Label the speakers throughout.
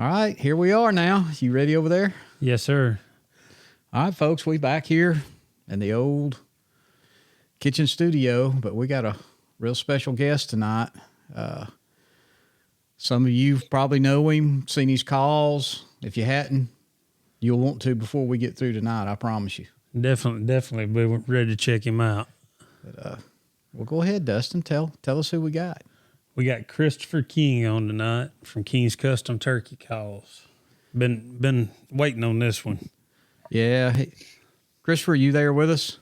Speaker 1: All right, here we are now. You ready over there?
Speaker 2: Yes, sir.
Speaker 1: All right, folks, we back here in the old kitchen studio, but we got a real special guest tonight. Some of you probably know him, seen his calls. If you hadn't, you'll want to before we get through tonight, I promise you.
Speaker 2: Definitely. We're ready to check him out.
Speaker 1: But well, go ahead, Dustin. Tell us who we got.
Speaker 2: We got Christopher King on tonight from King's Custom Turkey Calls. Been waiting on this one.
Speaker 1: Yeah. Hey, Christopher, are you there with us?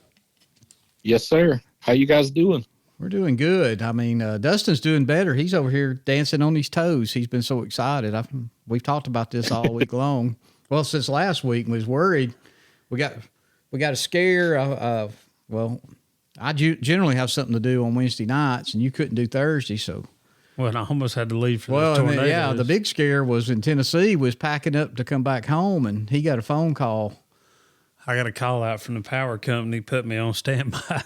Speaker 3: Yes, sir. How you guys doing?
Speaker 1: We're doing good. I mean, Dustin's doing better. He's over here dancing on his toes. He's been so excited. We've talked about this all week long. Well, since last week, we was worried. We got a scare. I generally have something to do on Wednesday nights, and you couldn't do Thursday, so.
Speaker 2: Well, I almost had to leave for the tornadoes.
Speaker 1: Yeah, the big scare was in Tennessee. Was packing up to come back home, and he got a phone call.
Speaker 2: I got a call out from the power company, put me on standby.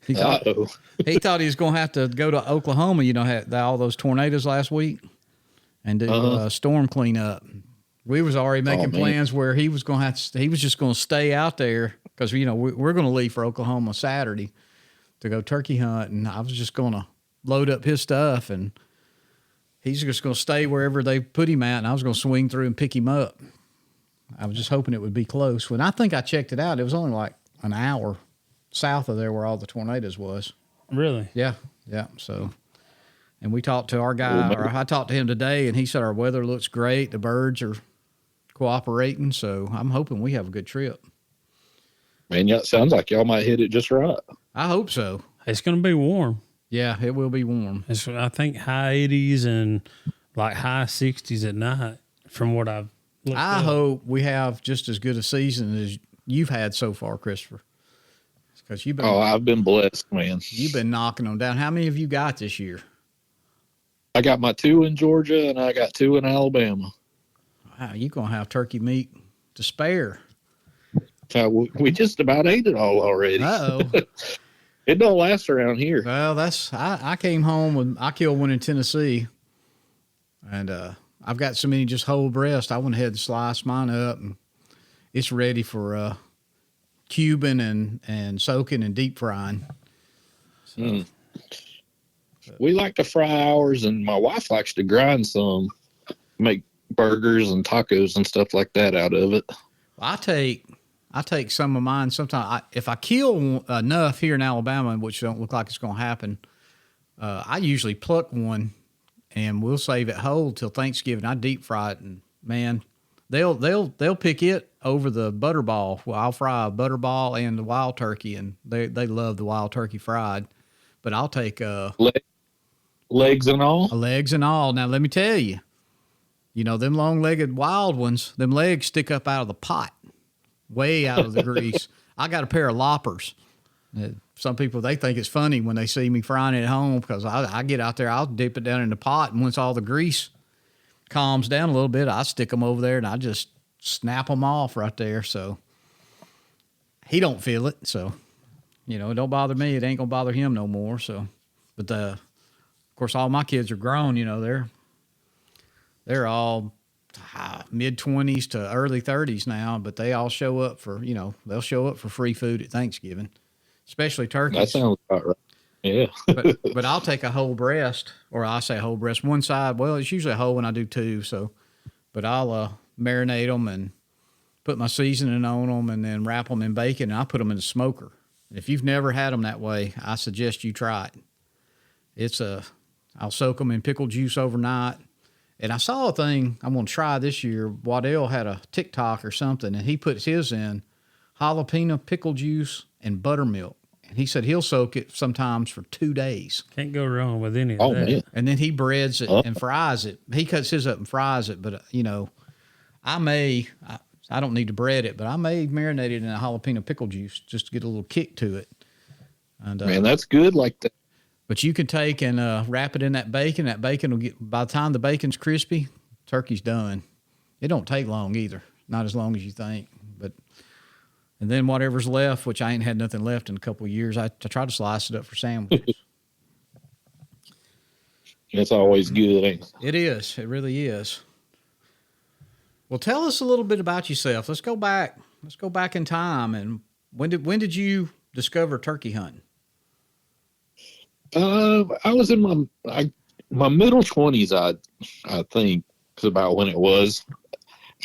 Speaker 1: He thought he was going to have to go to Oklahoma. You know, had all those tornadoes last week, and do storm cleanup. We was already making plans where he was going to have to. He was just going to stay out there because we're going to leave for Oklahoma Saturday to go turkey hunt, and I was just going to load up his stuff, and he's just going to stay wherever they put him at, and I was going to swing through and pick him up. I was just hoping it would be close. When I think I checked it out, it was only like an hour south of there where all the tornadoes was.
Speaker 2: Really?
Speaker 1: Yeah. So, and we talked to our guy, or I talked to him today, and he said our weather looks great. The birds are cooperating, so I'm hoping we have a good trip.
Speaker 3: Man, yeah, it sounds like y'all might hit it just right.
Speaker 1: I hope so.
Speaker 2: It's going to be warm.
Speaker 1: Yeah, it will be warm.
Speaker 2: It's, I think, high 80s and like high 60s at night from what I've looked
Speaker 1: I
Speaker 2: up.
Speaker 1: hope we have just as good a season as you've had so far, Christopher. Because
Speaker 3: I've been blessed, man.
Speaker 1: You've been knocking them down. How many have you got this year?
Speaker 3: I got my 2 in Georgia, and I got 2 in Alabama.
Speaker 1: Wow, you're going to have turkey meat to spare.
Speaker 3: We just about ate it all already.
Speaker 1: Uh-oh.
Speaker 3: It don't last around here.
Speaker 1: Well, I came home I killed one in Tennessee, and I've got so many just whole breast. I went ahead and sliced mine up, and it's ready for cubing and soaking and deep frying. So,
Speaker 3: we like to fry ours, and my wife likes to grind some, make burgers and tacos and stuff like that out of it.
Speaker 1: I take some of mine sometimes. If I kill enough here in Alabama, which don't look like it's going to happen, I usually pluck one, and we'll save it whole till Thanksgiving. I deep fry it, and man, they'll pick it over the butterball. Well, I'll fry a butterball and the wild turkey, and they love the wild turkey fried. But I'll take
Speaker 3: legs and all.
Speaker 1: Legs and all. Now let me tell you, them long-legged wild ones, them legs stick up out of the pot. Way out of the grease. I got a pair of loppers. Some people, they think it's funny when they see me frying it at home because I get out there, I'll dip it down in the pot, and once all the grease calms down a little bit, I stick them over there, and I just snap them off right there. So he don't feel it. So, it don't bother me. It ain't going to bother him no more. So, but of course, all my kids are grown, they're all mid-20s to early 30s now, but they all show up for, they'll show up for free food at Thanksgiving, especially turkeys.
Speaker 3: That sounds about right. Yeah.
Speaker 1: but I'll take a whole breast, or I say whole breast, one side. Well, it's usually a whole when I do 2. So, but I'll marinate them and put my seasoning on them and then wrap them in bacon, and I put them in the smoker. If you've never had them that way, I suggest you try it. I'll soak them in pickle juice overnight. And I saw a thing I'm going to try this year. Waddell had a TikTok or something, and he puts his in jalapeno pickle juice and buttermilk. And he said he'll soak it sometimes for 2 days.
Speaker 2: Can't go wrong with any of that.
Speaker 3: Man.
Speaker 1: And then he breads it and fries it. He cuts his up and fries it. But, I don't need to bread it, but I may marinate it in a jalapeno pickle juice just to get a little kick to it. And,
Speaker 3: man, that's good like that.
Speaker 1: But you can take and wrap it in that bacon. That bacon will get, by the time the bacon's crispy, turkey's done. It don't take long either. Not as long as you think. And then whatever's left, which I ain't had nothing left in a couple of years, I try to slice it up for sandwiches.
Speaker 3: It's always good, ain't it?
Speaker 1: It is. It really is. Well, tell us a little bit about yourself. Let's go back. Let's go back in time. And when did you discover turkey hunting?
Speaker 3: I was in my middle 20s. I think is about when it was.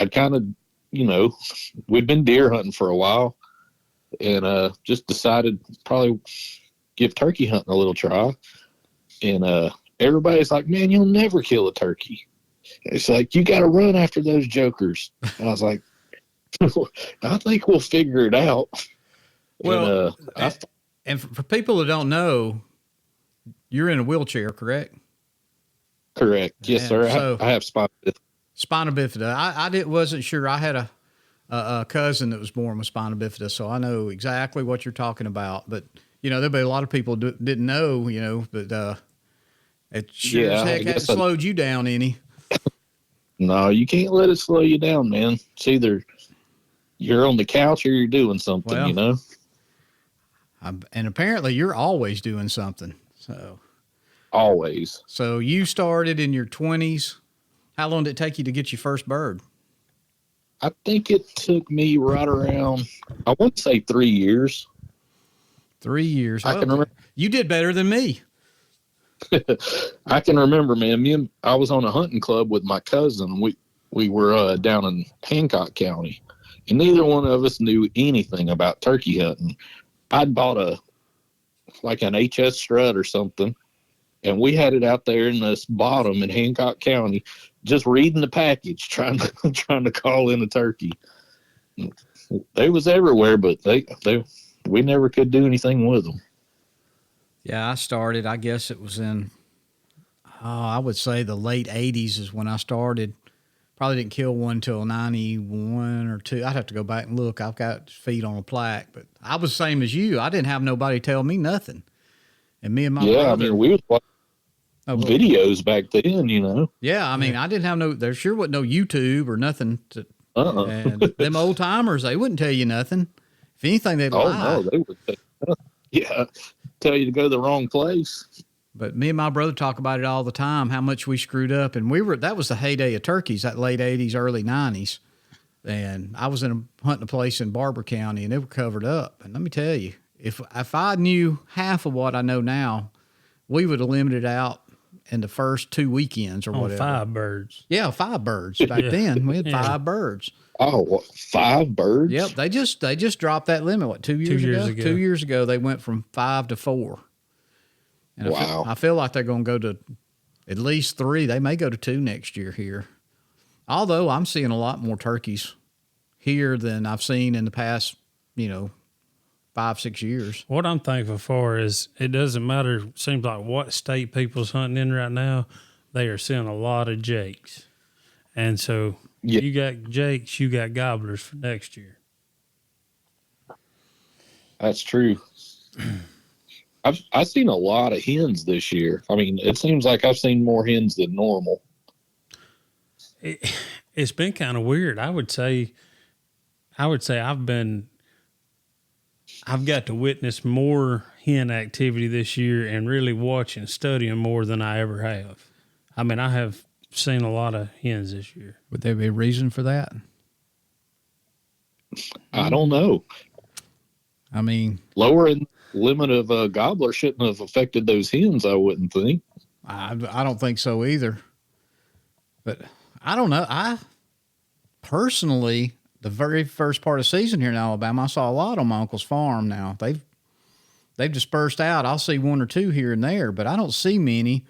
Speaker 3: I kind of, we'd been deer hunting for a while, and just decided probably give turkey hunting a little try. And everybody's like, "Man, you'll never kill a turkey." It's like, you got to run after those jokers. And I was like, I think we'll figure it out.
Speaker 1: Well, and for people who don't know, you're in a wheelchair, correct?
Speaker 3: Correct. Yes, sir.
Speaker 1: So,
Speaker 3: I have spina bifida.
Speaker 1: Spina bifida. Wasn't sure. I had a cousin that was born with spina bifida, so I know exactly what you're talking about. But, there'll be a lot of people didn't know, but it sure as heck hasn't slowed you down any.
Speaker 3: No, you can't let it slow you down, man. It's either you're on the couch or you're doing something,
Speaker 1: And apparently you're always doing something. So
Speaker 3: always.
Speaker 1: So you started in your 20s. How long did it take you to get your first bird?
Speaker 3: I think it took me right around, I want to say 3 years.
Speaker 1: 3 years.
Speaker 3: I can remember.
Speaker 1: You did better than me.
Speaker 3: I can remember, man. I was on a hunting club with my cousin. We were down in Hancock County, and neither one of us knew anything about turkey hunting. I'd bought an HS strut or something, and we had it out there in this bottom in Hancock County, just reading the package, trying to call in a turkey. They was everywhere, but we never could do anything with them.
Speaker 1: Yeah, I started, I guess it was in, I would say the late 80s is when I started. Probably didn't kill one till 91 or 2. I'd have to go back and look. I've got feet on a plaque, but I was the same as you. I didn't have nobody tell me nothing. And me and my brother.
Speaker 3: I mean, we was watching videos back then,
Speaker 1: Yeah, I mean, I didn't have there sure wasn't no YouTube or nothing. And them old timers, they wouldn't tell you nothing. If anything, they'd lie.
Speaker 3: Oh, no, they would tell you to go to the wrong place.
Speaker 1: But me and my brother talk about it all the time, how much we screwed up. And that was the heyday of turkeys, that late 80s, early 90s. And I was hunting a place in Barber County, and they were covered up. And let me tell you, if I knew half of what I know now, we would have limited out in the first 2 weekends or whatever.
Speaker 2: 5 birds.
Speaker 1: Yeah, 5 birds. Back then, we had 5 birds.
Speaker 3: Oh, what, 5 birds?
Speaker 1: Yep, they just dropped that limit. 2 years ago? 2 years ago, they went from 5 to 4. And
Speaker 3: wow.
Speaker 1: I feel like they're going to go to at least 3. They may go to 2 next year here. Although I'm seeing a lot more turkeys here than I've seen in the past, 5-6 years.
Speaker 2: What I'm thankful for is it doesn't matter, seems like what state people's hunting in right now, they are seeing a lot of jakes. And so you got jakes, you got gobblers for next year.
Speaker 3: That's true. I've seen a lot of hens this year. I mean, it seems like I've seen more hens than normal.
Speaker 2: It's been kind of weird. I would say I've got to witness more hen activity this year and really watch and studying more than I ever have. I mean, I have seen a lot of hens this year.
Speaker 1: Would there be a reason for that?
Speaker 3: I don't know.
Speaker 1: I mean,
Speaker 3: lowering limit of gobbler shouldn't have affected those hens, I wouldn't think.
Speaker 1: I don't think so either. But I don't know. I personally, the very first part of the season here in Alabama, I saw a lot on my uncle's farm now. They've dispersed out. I'll see 1 or 2 here and there, but I don't see many.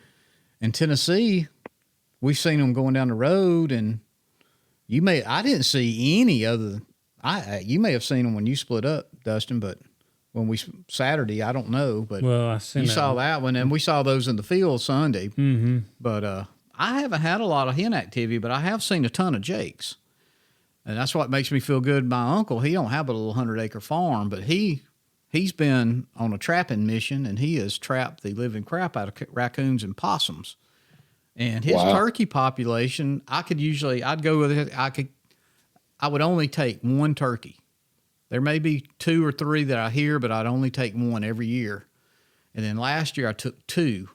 Speaker 1: In Tennessee, we've seen them going down the road, and I didn't see any other. You may have seen them when you split up, Dustin, but when Saturday, I don't know. But
Speaker 2: I
Speaker 1: saw that one, and we saw those in the field Sunday.
Speaker 2: Mm-hmm.
Speaker 1: But I haven't had a lot of hen activity, but I have seen a ton of jakes. And that's what makes me feel good. My uncle, he don't have a little 100-acre farm, but he's been on a trapping mission, and he has trapped the living crap out of raccoons and possums. And his turkey population, I'd go with it. I would only take 1 turkey. There may be 2 or 3 that I hear, but I'd only take 1 every year. And then last year I took 2.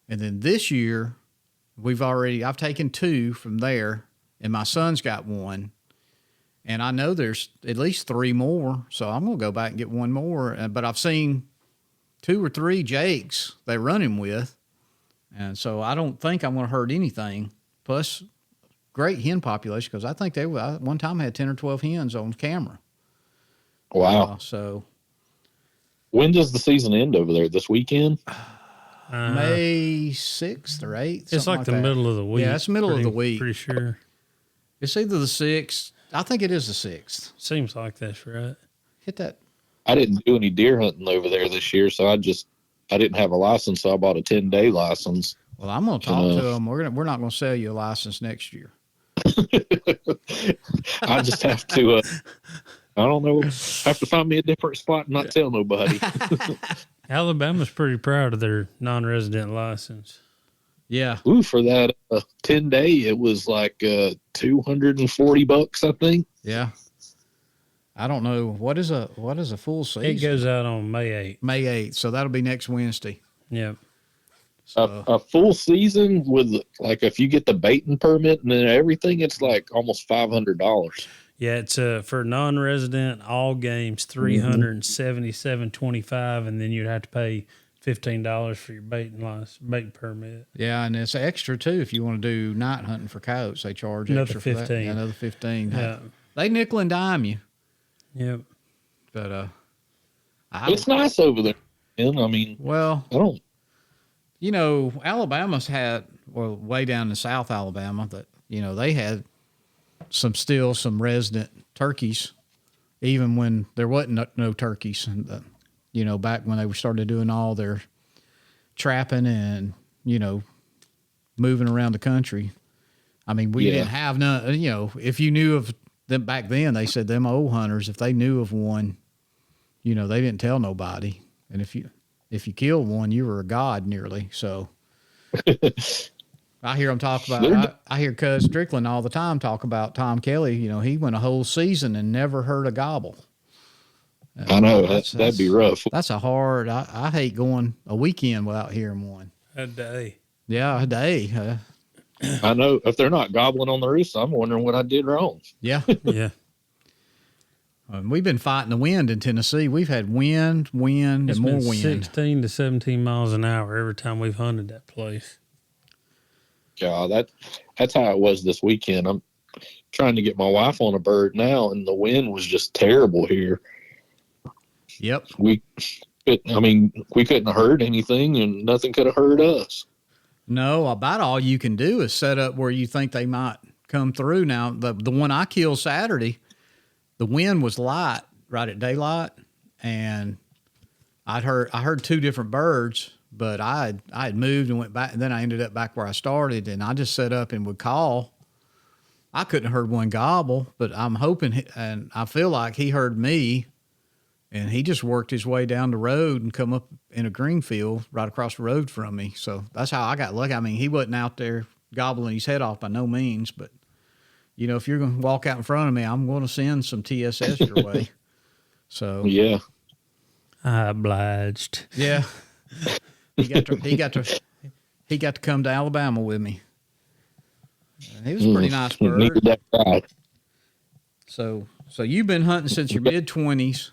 Speaker 1: And then this year I've taken 2 from there. and my son's got one. And I know there's at least 3 more, so I'm going to go back and get one more. But I've seen 2 or 3 jakes they run him with, and so I don't think I'm going to hurt anything. Plus, great hen population, because I think they one time had 10 or 12 hens on camera.
Speaker 3: Wow.
Speaker 1: So
Speaker 3: when does the season end over there? This weekend?
Speaker 1: May 6th or 8th.
Speaker 2: It's like the middle of the week.
Speaker 1: Yeah, it's middle of the week.
Speaker 2: Pretty sure.
Speaker 1: It's either the 6th. I think it is the 6th.
Speaker 2: Seems like that's right.
Speaker 1: Hit that.
Speaker 3: I didn't do any deer hunting over there this year, so I didn't have a license, so I bought a 10-day license.
Speaker 1: Well, I'm going to talk to them. We're not going to sell you a license next year.
Speaker 3: I just have to. I don't know. Have to find me a different spot and not tell nobody.
Speaker 2: Alabama's pretty proud of their non-resident license.
Speaker 1: Yeah.
Speaker 3: Ooh, for that 10-day, it was like $240, I think.
Speaker 1: Yeah. I don't know what is a full season.
Speaker 2: It goes out on May 8th.
Speaker 1: May 8th, so that'll be next Wednesday.
Speaker 2: Yep.
Speaker 1: So,
Speaker 3: A full season with, like, if you get the baiting permit and then everything, it's like almost $500.
Speaker 2: Yeah, it's for non-resident all games $377.25, and then you'd have to pay $15 for your bait permit.
Speaker 1: yeah, and it's extra too if you want to do night hunting for coyotes. They charge
Speaker 2: Another
Speaker 1: extra for that.
Speaker 2: 15.
Speaker 1: Yeah, another 15.
Speaker 2: Yeah.
Speaker 1: They nickel and dime you.
Speaker 2: Yep.
Speaker 1: But
Speaker 3: It's nice over there. And I mean,
Speaker 1: well,
Speaker 3: I don't.
Speaker 1: You know, Alabama's had, well, way down in South Alabama, that, you know, they had some resident turkeys, even when there wasn't no turkeys. And, you know, back when they started doing all their trapping and, you know, moving around the country. I mean, we didn't have none, you know, if you knew of them back then, they said them old hunters, if they knew of one, you know, they didn't tell nobody. And if you killed one, you were a god nearly. So I hear them talk about, I hear Cuz Strickland all the time talk about Tom Kelly. You know, he went a whole season and never heard a gobble.
Speaker 3: I know that'd be rough.
Speaker 1: That's a hard, I hate going a weekend without hearing one.
Speaker 2: A day.
Speaker 1: Yeah, a day.
Speaker 3: I know if they're not gobbling on the roost, I'm wondering what I did wrong.
Speaker 1: Yeah.
Speaker 2: Yeah.
Speaker 1: We've been fighting the wind in Tennessee. We've had wind, and more wind.
Speaker 2: 16 to 17 miles an hour every time we've hunted that place.
Speaker 3: Yeah, that's how it was this weekend. I'm trying to get my wife on a bird now, and the wind was just terrible here.
Speaker 1: Yep.
Speaker 3: We couldn't have heard anything, and nothing could have heard us.
Speaker 1: No, about all you can do is set up where you think they might come through. Now, the one I killed Saturday, the wind was light right at daylight, and I heard 2 different birds, but I had moved and went back, and then I ended up back where I started, and I just set up and would call. I couldn't have heard one gobble, but I'm hoping, and I feel like he heard me, and he just worked his way down the road and come up in a green field right across the road from me. So that's how I got lucky. I mean, he wasn't out there gobbling his head off by no means, but you know, if you're going to walk out in front of me, I'm going to send some TSS your way. So
Speaker 3: yeah,
Speaker 2: I obliged.
Speaker 1: Yeah, he got to come to Alabama with me. He was a pretty nice bird.
Speaker 3: That guy.
Speaker 1: So you've been hunting since your mid-20s,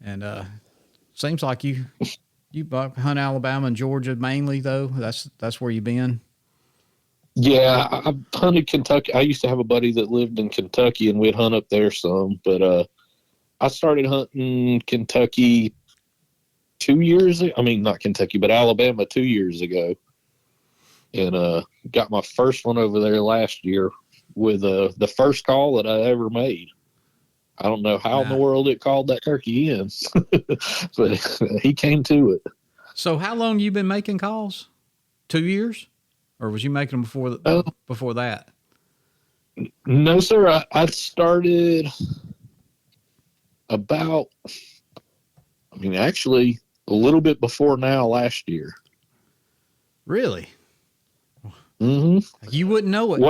Speaker 1: and seems like you hunt Alabama and Georgia mainly though. That's where you've been.
Speaker 3: Yeah, I've hunted Kentucky. I used to have a buddy that lived in Kentucky, and we'd hunt up there some. But I started hunting Kentucky 2 years ago. I mean, not Kentucky, but Alabama 2 years ago. And got my first one over there last year with the first call that I ever made. I don't know how in the world it called that turkey in, but he came to it.
Speaker 1: So how long you been making calls? 2 years? Or was you making them before that?
Speaker 3: No, sir. I started actually a little bit before now last year.
Speaker 1: Really?
Speaker 3: Mm-hmm.
Speaker 1: You wouldn't know it.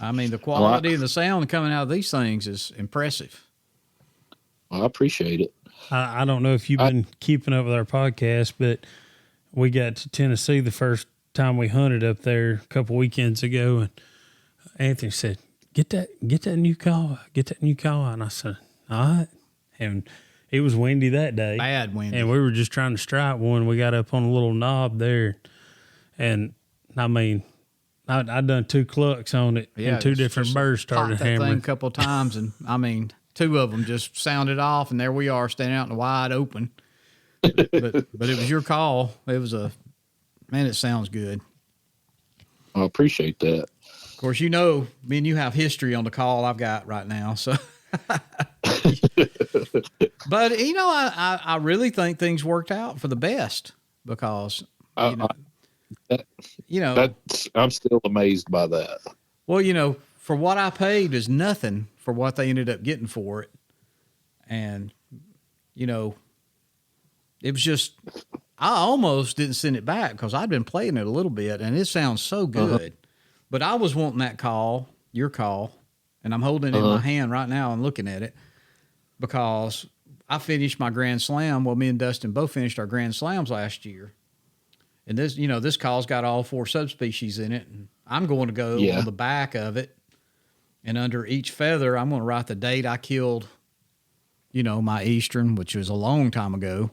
Speaker 1: I mean, the quality of the sound coming out of these things is impressive.
Speaker 3: I appreciate it.
Speaker 2: I don't know if you've been keeping up with our podcast, but we got to Tennessee the first time we hunted up there a couple weekends ago, and Anthony said, get that new call. Get that new call. And I said, all right. And it was windy that day.
Speaker 1: Bad windy.
Speaker 2: And we were just trying to strike one. We got up on a little knob there. And, I mean, I done 2 clucks on it, and 2 different birds started hammering.
Speaker 1: That thing a couple of times, and, I mean, 2 of them just sounded off, and there we are standing out in the wide open. but it was your call. It was man, it sounds good.
Speaker 3: I appreciate that.
Speaker 1: Of course, me and you have history on the call I've got right now. So, but I really think things worked out for the best because I'm
Speaker 3: still amazed by that.
Speaker 1: Well, for what I paid is nothing for what they ended up getting for it, and it was just. I almost didn't send it back because I'd been playing it a little bit, and it sounds so good. But I was wanting that call, your call, and I'm holding it in my hand right now and looking at it because I finished my Grand Slam. Well, me and Dustin both finished our Grand Slams last year. And this call's got all 4 subspecies in it, and I'm going to go on the back of it, and under each feather, I'm going to write the date I killed, my Eastern, which was a long time ago,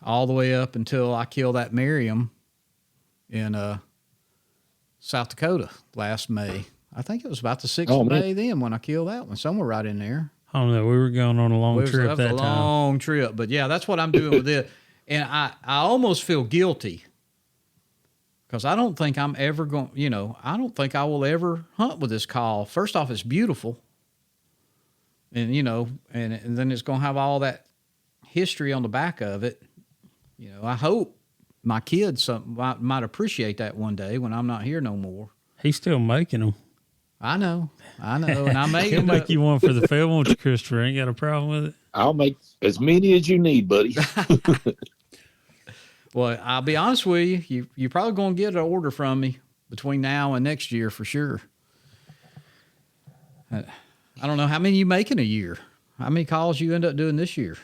Speaker 1: all the way up until I killed that Merriam in South Dakota last May. I think it was about the 6th of May then when I killed that one, somewhere right in there.
Speaker 2: I don't know. We were going on a long trip that time.
Speaker 1: A long trip, but yeah, that's what I'm doing with it. And I almost feel guilty because I don't think I'm ever going, I don't think I will ever hunt with this call. First off, it's beautiful. And, and then it's going to have all that history on the back of it. I hope my kids might appreciate that one day when I'm not here no more.
Speaker 2: He's still making them.
Speaker 1: I know. And I may
Speaker 2: He'll make you one for the fair, won't you, Christopher? Ain't got a problem with it.
Speaker 3: I'll make as many as you need, buddy.
Speaker 1: Well, I'll be honest with you. You're probably going to get an order from me between now and next year for sure. I don't know how many you make in a year. How many calls you end up doing this year?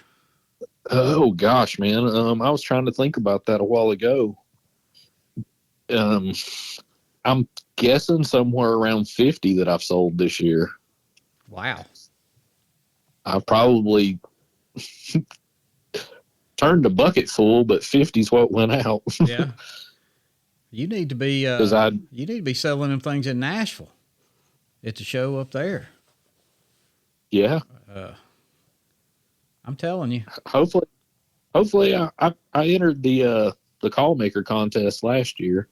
Speaker 3: Oh gosh, man. I was trying to think about that a while ago. I'm guessing somewhere around 50 that I've sold this year.
Speaker 1: Wow.
Speaker 3: I probably turned the bucket full, but 50's what went out.
Speaker 1: Yeah. You need to be you need to be selling them things in Nashville at the show up there.
Speaker 3: Yeah.
Speaker 1: I'm telling you.
Speaker 3: Hopefully I entered the call maker contest last year.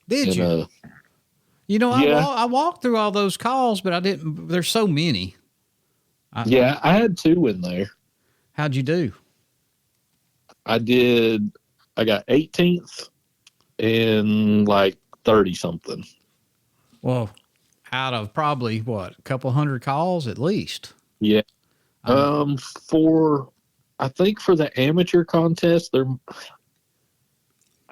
Speaker 1: Did you? I walked through all those calls, but I didn't. There's so many.
Speaker 3: I had 2 in there.
Speaker 1: How'd you do?
Speaker 3: I got 18th and like 30 something.
Speaker 1: Well, out of probably a couple hundred calls at least.
Speaker 3: Yeah. I think for the amateur contest,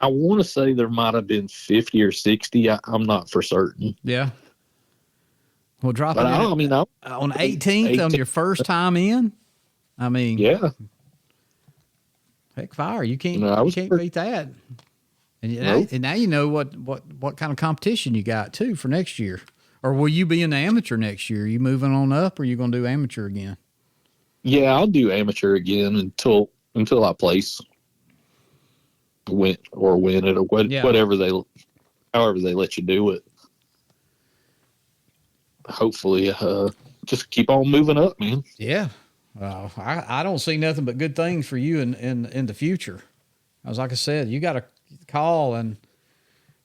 Speaker 3: I want to say there might have been 50 or 60. I'm not for certain.
Speaker 1: Yeah. Well, dropping
Speaker 3: on
Speaker 1: 18th on your first time in. I mean,
Speaker 3: yeah.
Speaker 1: Heck, fire! You can't beat that. And now you know what kind of competition you got too for next year. Or will you be in the amateur next year? Are you moving on up, or are you going to do amateur again?
Speaker 3: Yeah, I'll do amateur again until I place, win it or whatever however they let you do it. Hopefully, just keep on moving up, man.
Speaker 1: Yeah, I don't see nothing but good things for you in the future. As like I said, you got a call, and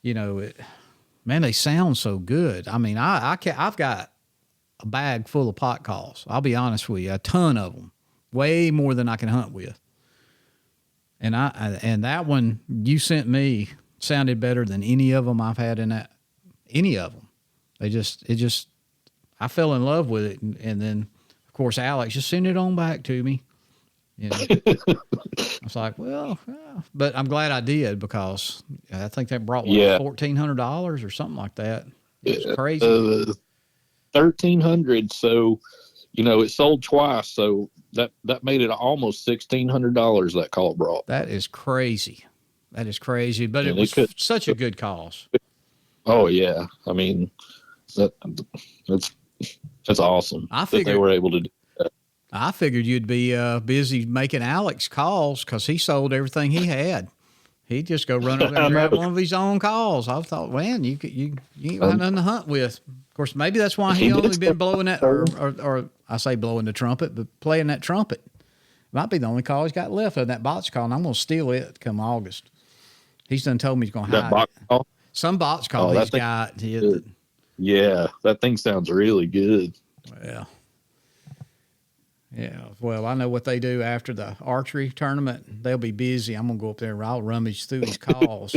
Speaker 1: man, they sound so good. I mean, I've got a bag full of pot calls. I'll be honest with you, a ton of them, way more than I can hunt with. And that one you sent me sounded better than any of them I've had in that. Any of them, I fell in love with it, and then of course Alex just send it on back to me. I was like, well, but I'm glad I did because I think that brought $1,400 or something like that. It was crazy.
Speaker 3: $1,300. So, it sold twice. So that made it almost $1,600 that call brought.
Speaker 1: That is crazy. But it was such a good cause.
Speaker 3: Oh yeah. I mean, That's awesome.
Speaker 1: I figured
Speaker 3: that they were able to do that.
Speaker 1: I figured you'd be busy making Alex calls because he sold everything he had. He'd just go run over there and grab one of his own calls. I thought, man, you ain't got nothing to hunt with. Of course, maybe that's why he only been blowing that, or I say blowing the trumpet, but playing that trumpet. Might be the only call he's got left of that box call, and I'm going to steal it come August. He's done told me he's going to hide box it. Call? Some box call he's got.
Speaker 3: Yeah, that thing sounds really good.
Speaker 1: Well, yeah. Well, I know what they do after the archery tournament. They'll be busy. I'm going to go up there and I'll rummage through his calls.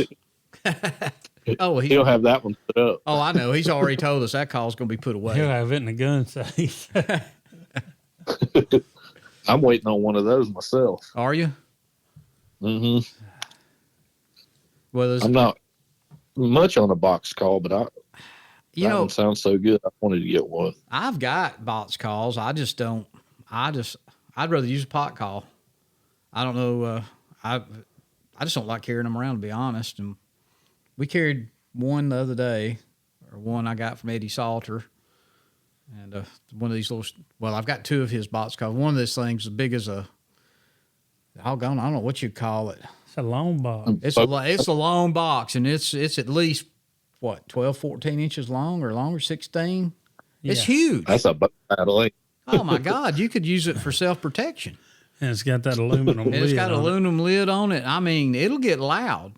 Speaker 3: He'll have that one put up.
Speaker 1: Oh, I know. He's already told us that call's going to be put away.
Speaker 2: He'll have it in the gun safe.
Speaker 3: I'm waiting on one of those myself.
Speaker 1: Are you?
Speaker 3: Mm-hmm.
Speaker 1: Well,
Speaker 3: I'm not much on a box call, but that one sounds so good. I wanted to get one.
Speaker 1: I've got box calls. I just don't. I'd rather use a pot call. I don't know. I just don't like carrying them around, to be honest. And we carried one the other day, or one I got from Eddie Salter. And one of these little, well, I've got two of his box calls. One of these things as big as I don't know what you'd call it.
Speaker 2: It's a long box.
Speaker 1: It's a long box, and it's at least, 12, 14 inches long or longer, 16? Yeah. It's huge.
Speaker 3: That's a battle.
Speaker 1: Oh, my God. You could use it for self-protection.
Speaker 2: And it's got that aluminum lid.
Speaker 1: It's got an aluminum lid on it. I mean, it'll get loud.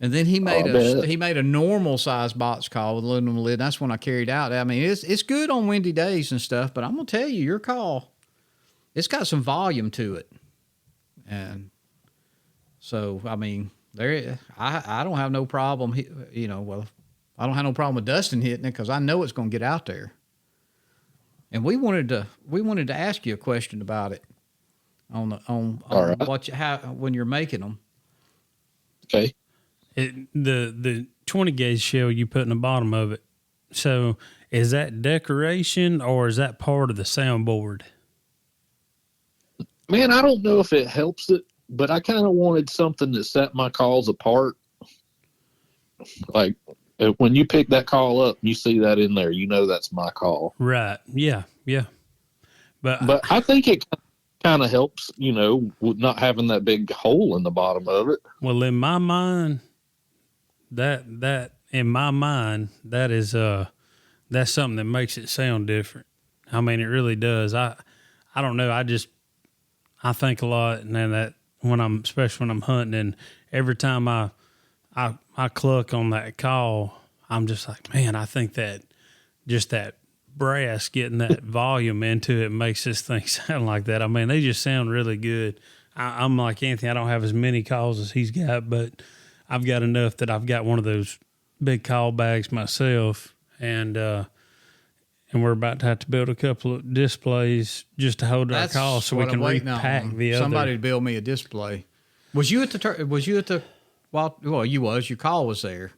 Speaker 1: And then he made a normal size box call with aluminum lid. That's when I carried out. I mean, it's good on windy days and stuff, but I'm gonna tell you, your call, it's got some volume to it. And so, I mean, I don't have no problem. I don't have no problem with Dustin hitting it because I know it's gonna get out there. And we wanted to ask you a question about it on right. When you're making them.
Speaker 3: Okay.
Speaker 2: The 20 gauge shell you put in the bottom of it. So is that decoration or is that part of the soundboard?
Speaker 3: Man, I don't know if it helps it, but I kind of wanted something that set my calls apart. Like when you pick that call up, you see that in there, that's my call.
Speaker 2: Right. Yeah. Yeah.
Speaker 3: But I think it kind of helps, with not having that big hole in the bottom of it.
Speaker 2: Well, in my mind, that is that's something that makes it sound different. I mean, it really does. I don't know. I think a lot, and then that especially when I'm hunting, and every time I cluck on that call, I'm just like, man, I think that just that brass getting that volume into it makes this thing sound like that. I mean, they just sound really good. I'm like Anthony. I don't have as many calls as he's got, but I've got enough that I've got one of those big call bags myself, and we're about to have to build a couple of displays just to hold our calls so we can repack the other.
Speaker 1: Somebody to build me a display. Was you at the? Well, you was. Your call was there,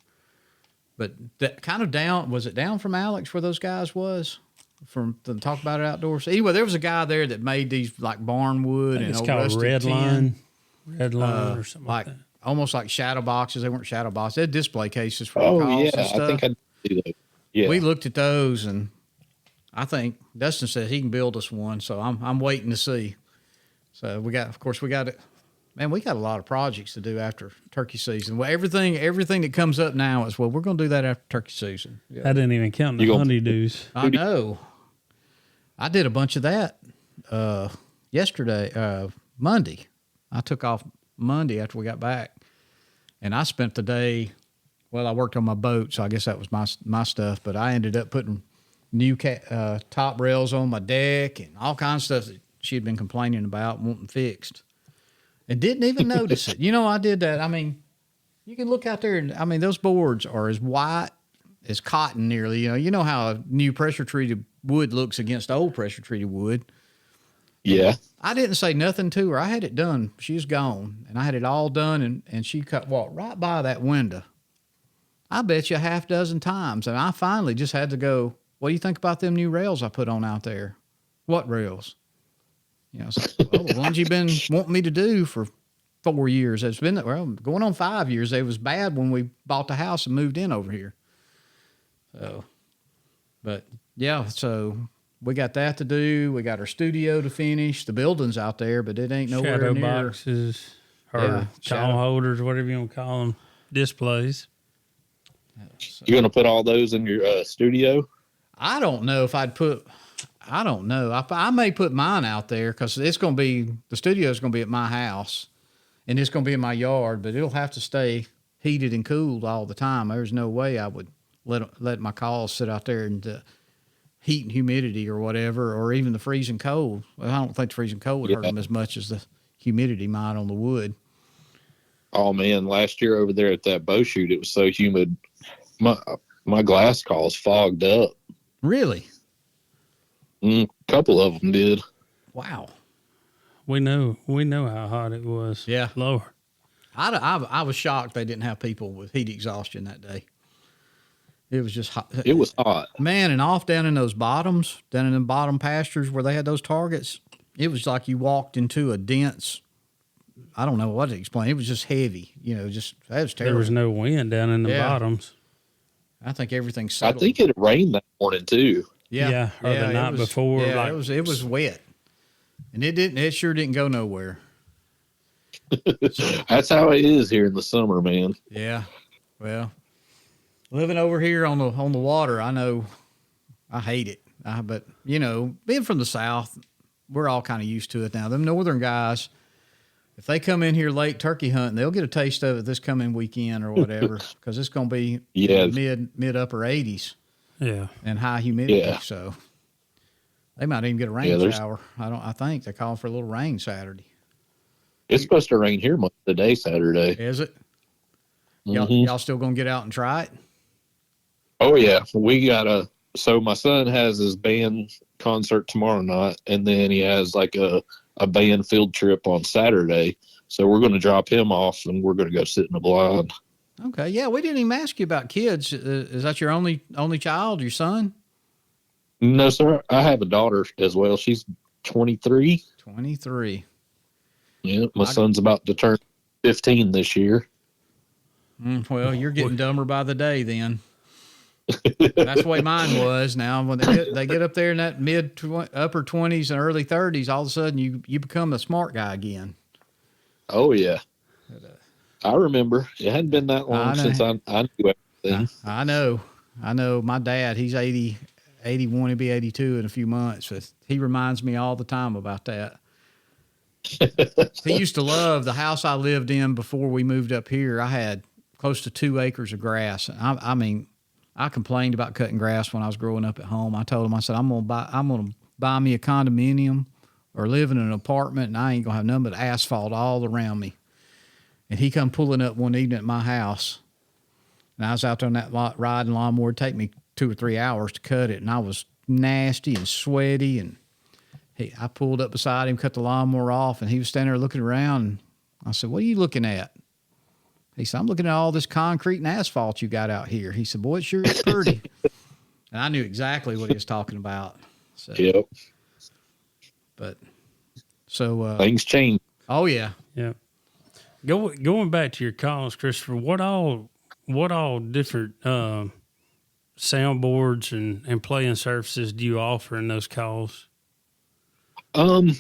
Speaker 1: but that kind of down. Was it down from Alex where those guys was? From the Talk About It Outdoors. Anyway, there was a guy there that made these like barn wood and
Speaker 2: it's called Red Line or something like that.
Speaker 1: Almost like shadow boxes. They weren't shadow boxes. They had display cases for
Speaker 3: calls
Speaker 1: and stuff.
Speaker 3: I think I did that. Yeah.
Speaker 1: We looked at those, and I think Dustin said he can build us one. So I'm waiting to see. So we got it. Man, we got a lot of projects to do after turkey season. Well, everything that comes up now is, we're going to do that after turkey season. Yeah.
Speaker 2: I didn't even count the honeydews.
Speaker 1: I know. I did a bunch of that yesterday, Monday. I took off Monday after we got back, and I spent the day. Well, I worked on my boat, so I guess that was my stuff. But I ended up putting new top rails on my deck and all kinds of stuff that she had been complaining about, wanting fixed, and didn't even notice it. I did that. I mean, you can look out there, and I mean, those boards are as white as cotton nearly. You know how a new pressure treated wood looks against old pressure treated wood.
Speaker 3: Yeah.
Speaker 1: I didn't say nothing to her. I had it done. She was gone, and I had it all done, and she walked right by that window. I bet you a half dozen times, and I finally just had to go, what do you think about them new rails I put on out there? What rails? The ones you've been wanting me to do for 4 years. It's been, going on 5 years. It was bad when we bought the house and moved in over here. So But yeah, so we got that to do. We got our studio to finish. The building's out there, but it ain't nowhere
Speaker 2: shadow
Speaker 1: near.
Speaker 2: Boxes or column holders, whatever you want to call them, displays.
Speaker 1: So,
Speaker 3: You're going to put all those in your studio?
Speaker 1: I don't know if I'd put. I don't know. I may put mine out there because it's going to be the studio's going to be at my house, and it's going to be in my yard. But it'll have to stay heated and cooled all the time. There's no way I would let my calls sit out there in the heat and humidity or whatever, or even the freezing cold. Well, I don't think the freezing cold would hurt them as much as the humidity might on the wood.
Speaker 3: Oh man, last year over there at that bow shoot, it was so humid. My glass calls fogged up.
Speaker 1: Really?
Speaker 3: A couple of them did.
Speaker 1: Wow.
Speaker 2: We know how hot it was.
Speaker 1: Yeah.
Speaker 2: Lower.
Speaker 1: I was shocked they didn't have people with heat exhaustion that day. It was just hot.
Speaker 3: It was hot.
Speaker 1: Man, and off down in those bottoms, down in the bottom pastures where they had those targets, it was like you walked into a dense, I don't know what to explain. It was just heavy. That was terrible.
Speaker 2: There was no wind down in the bottoms.
Speaker 1: I think everything settled.
Speaker 3: I think it rained that morning too.
Speaker 2: Yeah, or the night before.
Speaker 1: Yeah, it was wet. And it sure didn't go nowhere.
Speaker 3: That's how it is here in the summer, man.
Speaker 1: Yeah. Well, living over here on the water, I know I hate it. But being from the South, we're all kind of used to it now. Them northern guys, if they come in here late turkey hunting, they'll get a taste of it this coming weekend or whatever, because it's going to be mid upper 80s.
Speaker 2: Yeah,
Speaker 1: and high humidity. So they might even get a rain shower. I think they're calling for a little rain Saturday.
Speaker 3: It's supposed to rain here most of the day Saturday.
Speaker 1: Is it? Y'all still gonna get out and try it?
Speaker 3: Oh yeah, we got so my son has his band concert tomorrow night, and then he has like a band field trip on Saturday. So we're going to drop him off, and we're going to go sit in the blind.
Speaker 1: Okay, yeah, we didn't even ask you about kids. Is that your only child, your son?
Speaker 3: No, sir. I have a daughter as well. She's 23.
Speaker 1: 23.
Speaker 3: Yeah, my son's about to turn 15 this year.
Speaker 1: Well, you're getting dumber by the day then. That's the way mine was. Now, when they get up there in that upper 20s and early 30s, all of a sudden you become a smart guy again.
Speaker 3: Oh, yeah. I remember. It hadn't been that long since I knew everything.
Speaker 1: I know. My dad, he's 81, he'll be 82 in a few months. But he reminds me all the time about that. He used to love the house I lived in before we moved up here. I had close to 2 acres of grass. I mean, I complained about cutting grass when I was growing up at home. I told him, I said, I'm gonna buy me a condominium or live in an apartment, and I ain't gonna have nothing but asphalt all around me. And he come pulling up one evening at my house, and I was out there on that lot riding lawnmower. It'd take me 2 or 3 hours to cut it, and I was nasty and sweaty. And I pulled up beside him, cut the lawnmower off, and he was standing there looking around. And I said, "What are you looking at?" He said, "I'm looking at all this concrete and asphalt you got out here." He said, "Boy, it sure is pretty." And I knew exactly what he was talking about. So,
Speaker 3: yep.
Speaker 1: But so
Speaker 3: things change.
Speaker 1: Oh yeah.
Speaker 2: Yeah. Going back to your calls, Christopher, what all different soundboards and playing surfaces do you offer in those calls? I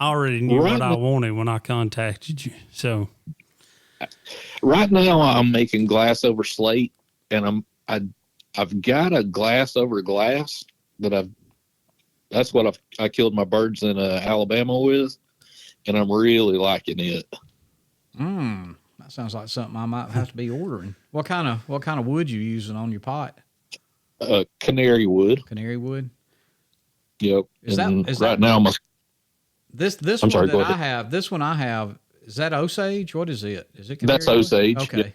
Speaker 2: already knew what I wanted when I contacted you. So
Speaker 3: right now I'm making glass over slate, and I've got a glass over glass that's what I killed my birds in Alabama with, and I'm really liking it.
Speaker 1: That sounds like something I might have to be ordering. What kind of wood you using on your pot?
Speaker 3: Canary wood.
Speaker 1: Canary wood.
Speaker 3: Yep.
Speaker 1: Is
Speaker 3: right now
Speaker 1: this
Speaker 3: I'm
Speaker 1: one
Speaker 3: sorry,
Speaker 1: that I have? This one I have, is that Osage? What is it? Is it canary
Speaker 3: That's
Speaker 1: wood?
Speaker 3: Osage.
Speaker 1: Okay.
Speaker 3: Yep.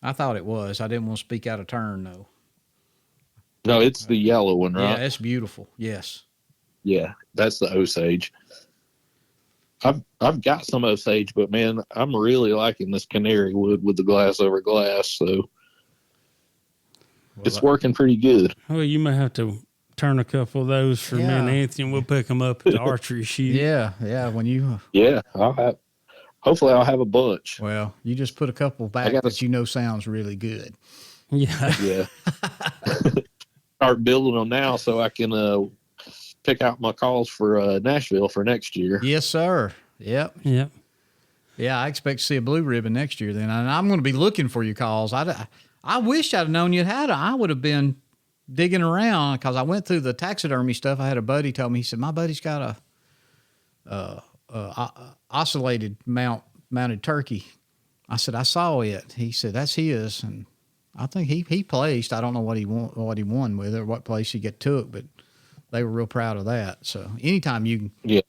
Speaker 1: I thought it was. I didn't want to speak out of turn though.
Speaker 3: No, it's the yellow one, right?
Speaker 1: Yeah, it's beautiful. Yes.
Speaker 3: Yeah, that's the Osage. I've got some Osage, but man, I'm really liking this canary wood with the glass over glass. So it's working pretty good.
Speaker 2: Well, you may have to turn a couple of those for me and Anthony, and we'll pick them up at the archery shoot.
Speaker 1: Yeah. When you.
Speaker 3: Yeah, hopefully I'll have a bunch.
Speaker 1: Well, you just put a couple back that sounds really good.
Speaker 2: Yeah.
Speaker 3: Yeah. start building them now so I can pick out my calls for Nashville for next year.
Speaker 1: Yes, sir. Yep.
Speaker 2: Yep.
Speaker 1: Yeah, I expect to see a blue ribbon next year then. And I'm going to be looking for your calls. I wish I'd known you had them. I would have been digging around because I went through the taxidermy stuff. I had a buddy tell me, he said, my buddy's got a oscillated mounted turkey. I said, I saw it. He said, that's his. And I think he placed. I don't know what he won with it or what place he took, but they were real proud of that. So anytime you can,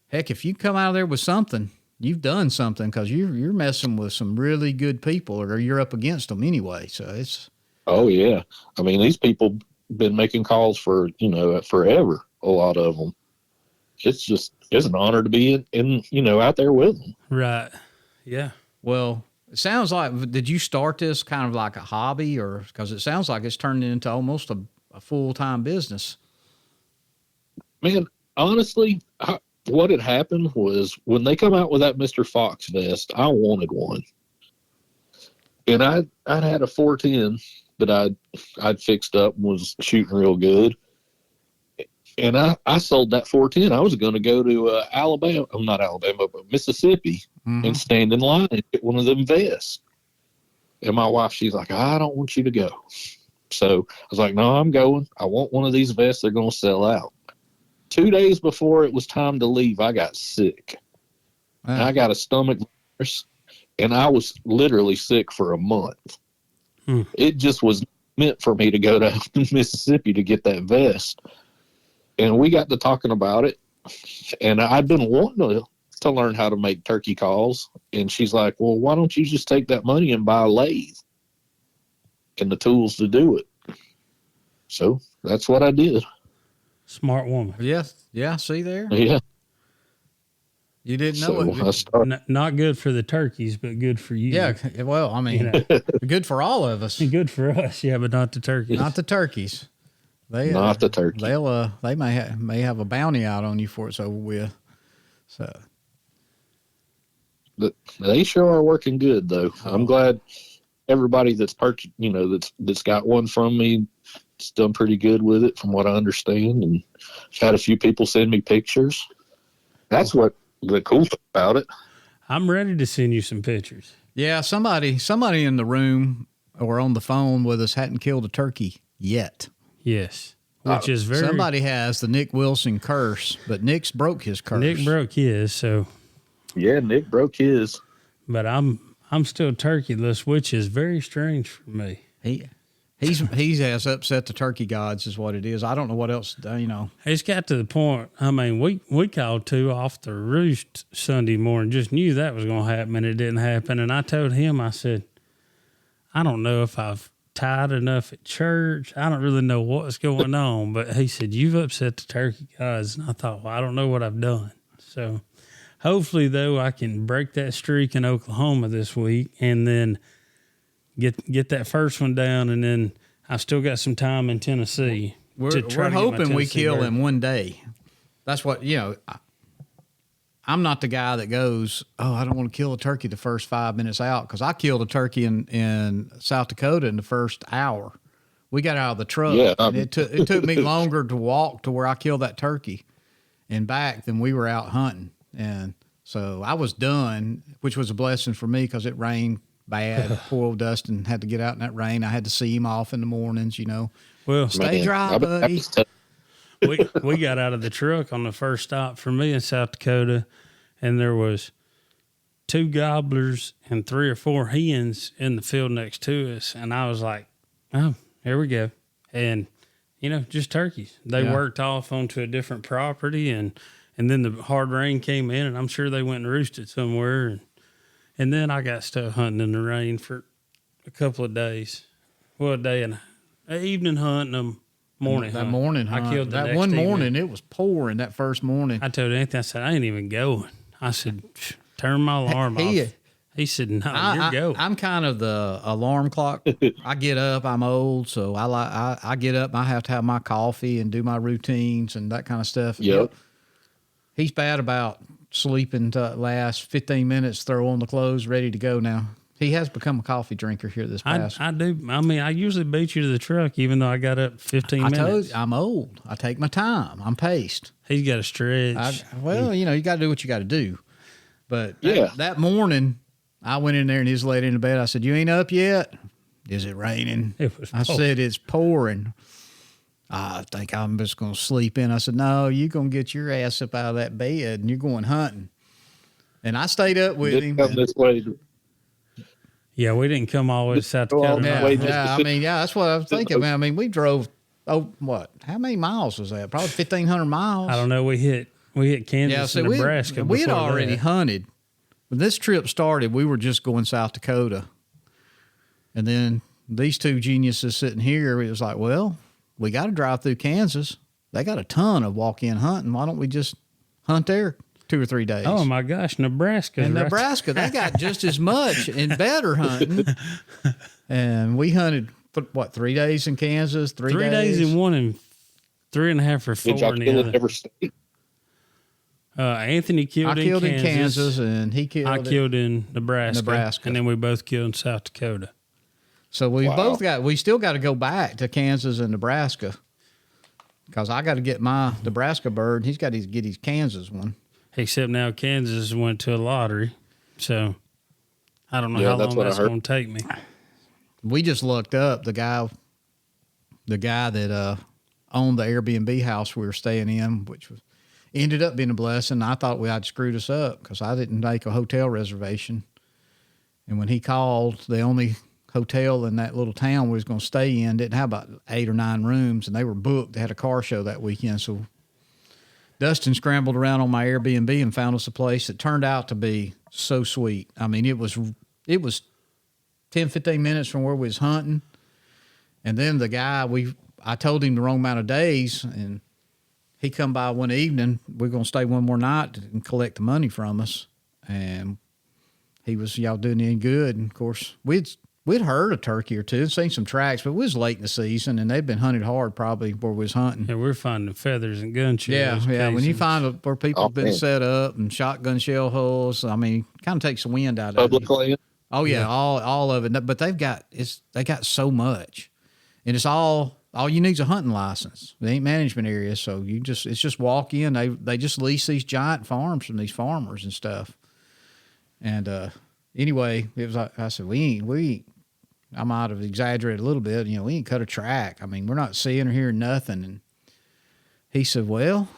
Speaker 1: heck, if you come out of there with something, you've done something because you're messing with some really good people, or you're up against them anyway. So it's.
Speaker 3: Oh yeah, I mean these people been making calls for forever. A lot of them. It's an honor to be in out there with them.
Speaker 2: Right. Yeah.
Speaker 1: Well, it sounds like, did you start this kind of like a hobby, or because it sounds like it's turned into almost a full-time business?
Speaker 3: Man, honestly, what had happened was when they come out with that Mr. Fox vest, I wanted one. And I'd had a 410 that I'd fixed up and was shooting real good. And I sold that 410. I was going to go to not Alabama, but Mississippi, and stand in line and get one of them vests. And my wife, she's like, I don't want you to go. So I was like, no, I'm going. I want one of these vests. They're going to sell out. 2 days before it was time to leave, I got sick. Wow. And I got a stomach virus, and I was literally sick for a month. It just was meant for me to go to Mississippi to get that vest. And we got to talking about it, and I'd been wanting to learn how to make turkey calls. And she's like, well, why don't you just take that money and buy a lathe and the tools to do it? So that's what I did.
Speaker 2: Smart woman.
Speaker 1: Yes. Yeah. See there?
Speaker 3: Yeah.
Speaker 1: You didn't know
Speaker 2: it. Not good for the turkeys, but good for you.
Speaker 1: Yeah. Well, I mean, good for all of us.
Speaker 2: Good for us. Yeah, but not the turkeys.
Speaker 1: Not the turkeys.
Speaker 3: Not the turkey.
Speaker 1: They may have a bounty out on you for it's over with. So.
Speaker 3: But they sure are working good, though. Oh. I'm glad everybody that's purchased, that's got one from me, it's done pretty good with it, from what I understand. And I've had a few people send me pictures. That's what the cool thing about it.
Speaker 2: I'm ready to send you some pictures.
Speaker 1: Yeah, somebody in the room or on the phone with us hadn't killed a turkey yet.
Speaker 2: Yes, which is very.
Speaker 1: Somebody has the Nick Wilson curse, but Nick's broke his curse.
Speaker 2: Nick broke his, so.
Speaker 3: Yeah, Nick broke his.
Speaker 2: But I'm still turkeyless, which is very strange for me.
Speaker 1: He has upset the turkey gods, is what it is. I don't know what else,
Speaker 2: It's got to the point. I mean, we called 2 off the roost Sunday morning, just knew that was going to happen, and it didn't happen. And I told him, I said, I don't know if I've tied enough at church. I don't really know what's going on. But he said, you've upset the turkey gods. And I thought, well, I don't know what I've done. So hopefully, though, I can break that streak in Oklahoma this week and then get that first one down, and then I've still got some time in Tennessee.
Speaker 1: We're hoping we kill him one day. That's what, I'm not the guy that goes, oh, I don't want to kill a turkey the first 5 minutes out, because I killed a turkey in South Dakota in the first hour. We got out of the truck, and it took me longer to walk to where I killed that turkey and back than we were out hunting. And so I was done, which was a blessing for me because it rained bad. Poor old Dustin had to get out in that rain. I had to see him off in the mornings,
Speaker 2: Well,
Speaker 1: stay dry, buddy.
Speaker 2: we got out of the truck on the first stop for me in South Dakota, and there was 2 gobblers and 3 or 4 hens in the field next to us. And I was like, oh, here we go. And, just turkeys. They worked off onto a different property, and then the hard rain came in, and I'm sure they went and roosted somewhere. And then I got stuck hunting in the rain for a couple of days. Well, a day and an evening hunt and a morning hunt.
Speaker 1: That morning hunt.
Speaker 2: I killed
Speaker 1: that one morning. It was pouring that first morning.
Speaker 2: I told Anthony, I said, I ain't even going. I said, turn my alarm off. He said, no, you're going.
Speaker 1: I'm kind of the alarm clock. I get up. I'm old, so I get up. And I have to have my coffee and do my routines and that kind of stuff.
Speaker 3: Yep.
Speaker 1: He's bad about sleeping to last 15 minutes, throw on the clothes, ready to go now. He has become a coffee drinker here this past.
Speaker 2: I do. I mean, I usually beat you to the truck, even though I got up 15 minutes.
Speaker 1: I told you, I'm old. I take my time. I'm paced.
Speaker 2: He's got to stretch.
Speaker 1: You got to do what you got to do. But that morning, I went in there and he's laid in the bed. I said, "You ain't up yet? Is it raining?" I said, "It's pouring." I think I'm just going to sleep in. I said, "No, you're going to get your ass up out of that bed and you're going hunting." And I stayed up with him.
Speaker 3: Come this way.
Speaker 2: Yeah, we didn't come all the way to South Dakota.
Speaker 1: That's what I was thinking. I mean, we drove, how many miles was that? Probably 1,500 miles.
Speaker 2: I don't know. We hit Kansas and Nebraska.
Speaker 1: We had already hunted. When this trip started, we were just going South Dakota. And then these two geniuses sitting here, it was like, well, we got to drive through Kansas. They got a ton of walk-in hunting. Why don't we just hunt there 2 or 3 days?
Speaker 2: Oh, my gosh, Nebraska.
Speaker 1: And Nebraska, they got just as much and better hunting. And we hunted, 3 days in Kansas, 3 days?
Speaker 2: 3 days in one and 3.5 or 4 in the other.
Speaker 3: Ever state?
Speaker 2: Anthony killed in Kansas,
Speaker 1: and he killed.
Speaker 2: I killed in Nebraska, and then we both killed in South Dakota.
Speaker 1: So we still got to go back to Kansas and Nebraska because I got to get my Nebraska bird. He's got to get his Kansas one.
Speaker 2: Except now Kansas went to a lottery, so I don't know how long that's going to take me.
Speaker 1: We just looked up the guy that owned the Airbnb house we were staying in, which ended up being a blessing. I thought I'd screwed us up because I didn't make a hotel reservation. And when he called, the only hotel in that little town we was going to stay in didn't have about 8 or 9 rooms, and they were booked. They had a car show that weekend. So Dustin scrambled around on my Airbnb and found us a place that turned out to be so sweet. I mean, it was 10, 15 minutes from where we was hunting. And then the guy, I told him the wrong amount of days, and he come by one evening. We're going to stay one more night and collect the money from us. And he was, "Y'all doing any good?" And of course, we'd heard a turkey or two and seen some tracks, but it was late in the season and they'd been hunted hard probably where we was hunting.
Speaker 2: Yeah, we're finding feathers and gun shells.
Speaker 1: Yeah. When you find where people have been set up and shotgun shell holes, I mean, kind of takes the wind out of it.
Speaker 3: Public.
Speaker 1: Oh yeah, all of it. But they got so much, and it's all you need is a hunting license. They ain't management areas, so it's just walk in. They just lease these giant farms from these farmers and stuff. And anyway, it was like I said, I might have exaggerated a little bit. We ain't cut a track. I mean, we're not seeing or hearing nothing. And he said, "Well,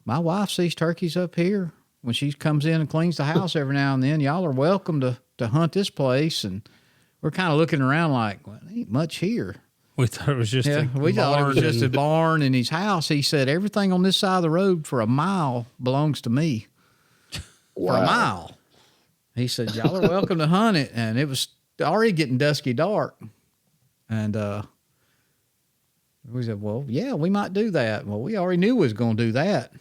Speaker 1: my wife sees turkeys up here when she comes in and cleans the house every now and then. Y'all are welcome to hunt this place." And we're kind of looking around like, well, there ain't much here.
Speaker 2: We thought it was just a
Speaker 1: barn in his house. He said, "Everything on this side of the road for a mile belongs to me." Wow. For a mile. He said, "Y'all are welcome to hunt it." And it was already getting dusky dark. And we said, "Well, yeah, we might do that." Well, we already knew we was going to do that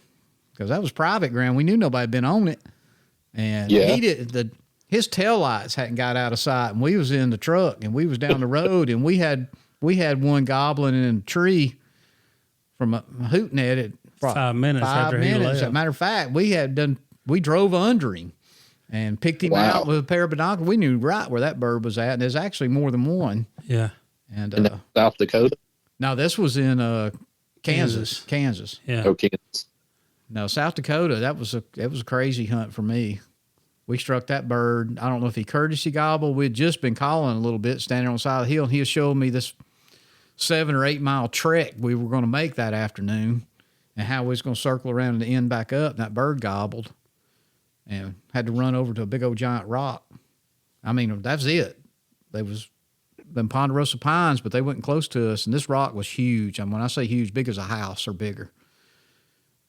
Speaker 1: because that was private ground. We knew nobody had been on it. And his taillights hadn't got out of sight, and we was in the truck, and we was down the road, and we had one gobbling in a tree from hooting at it
Speaker 2: 5 minutes after he left.
Speaker 1: As a matter of fact, we drove under him and picked him out with a pair of binoculars. We knew right where that bird was at, and there's actually more than one.
Speaker 2: Yeah.
Speaker 1: And
Speaker 3: in South Dakota?
Speaker 1: No, this was in Kansas.
Speaker 2: Yeah.
Speaker 3: Oh, Kansas.
Speaker 1: No, South Dakota, that was a crazy hunt for me. We struck that bird. I don't know if he courtesy gobbled. We'd just been calling a little bit, standing on the side of the hill, and he was showing me this 7 or 8 mile trek we were going to make that afternoon and how we was going to circle around and end back up. And that bird gobbled and had to run over to a big old giant rock. I mean, that's it. They was them ponderosa pines, but they wasn't close to us. And this rock was huge. I mean, when I say huge, big as a house or bigger.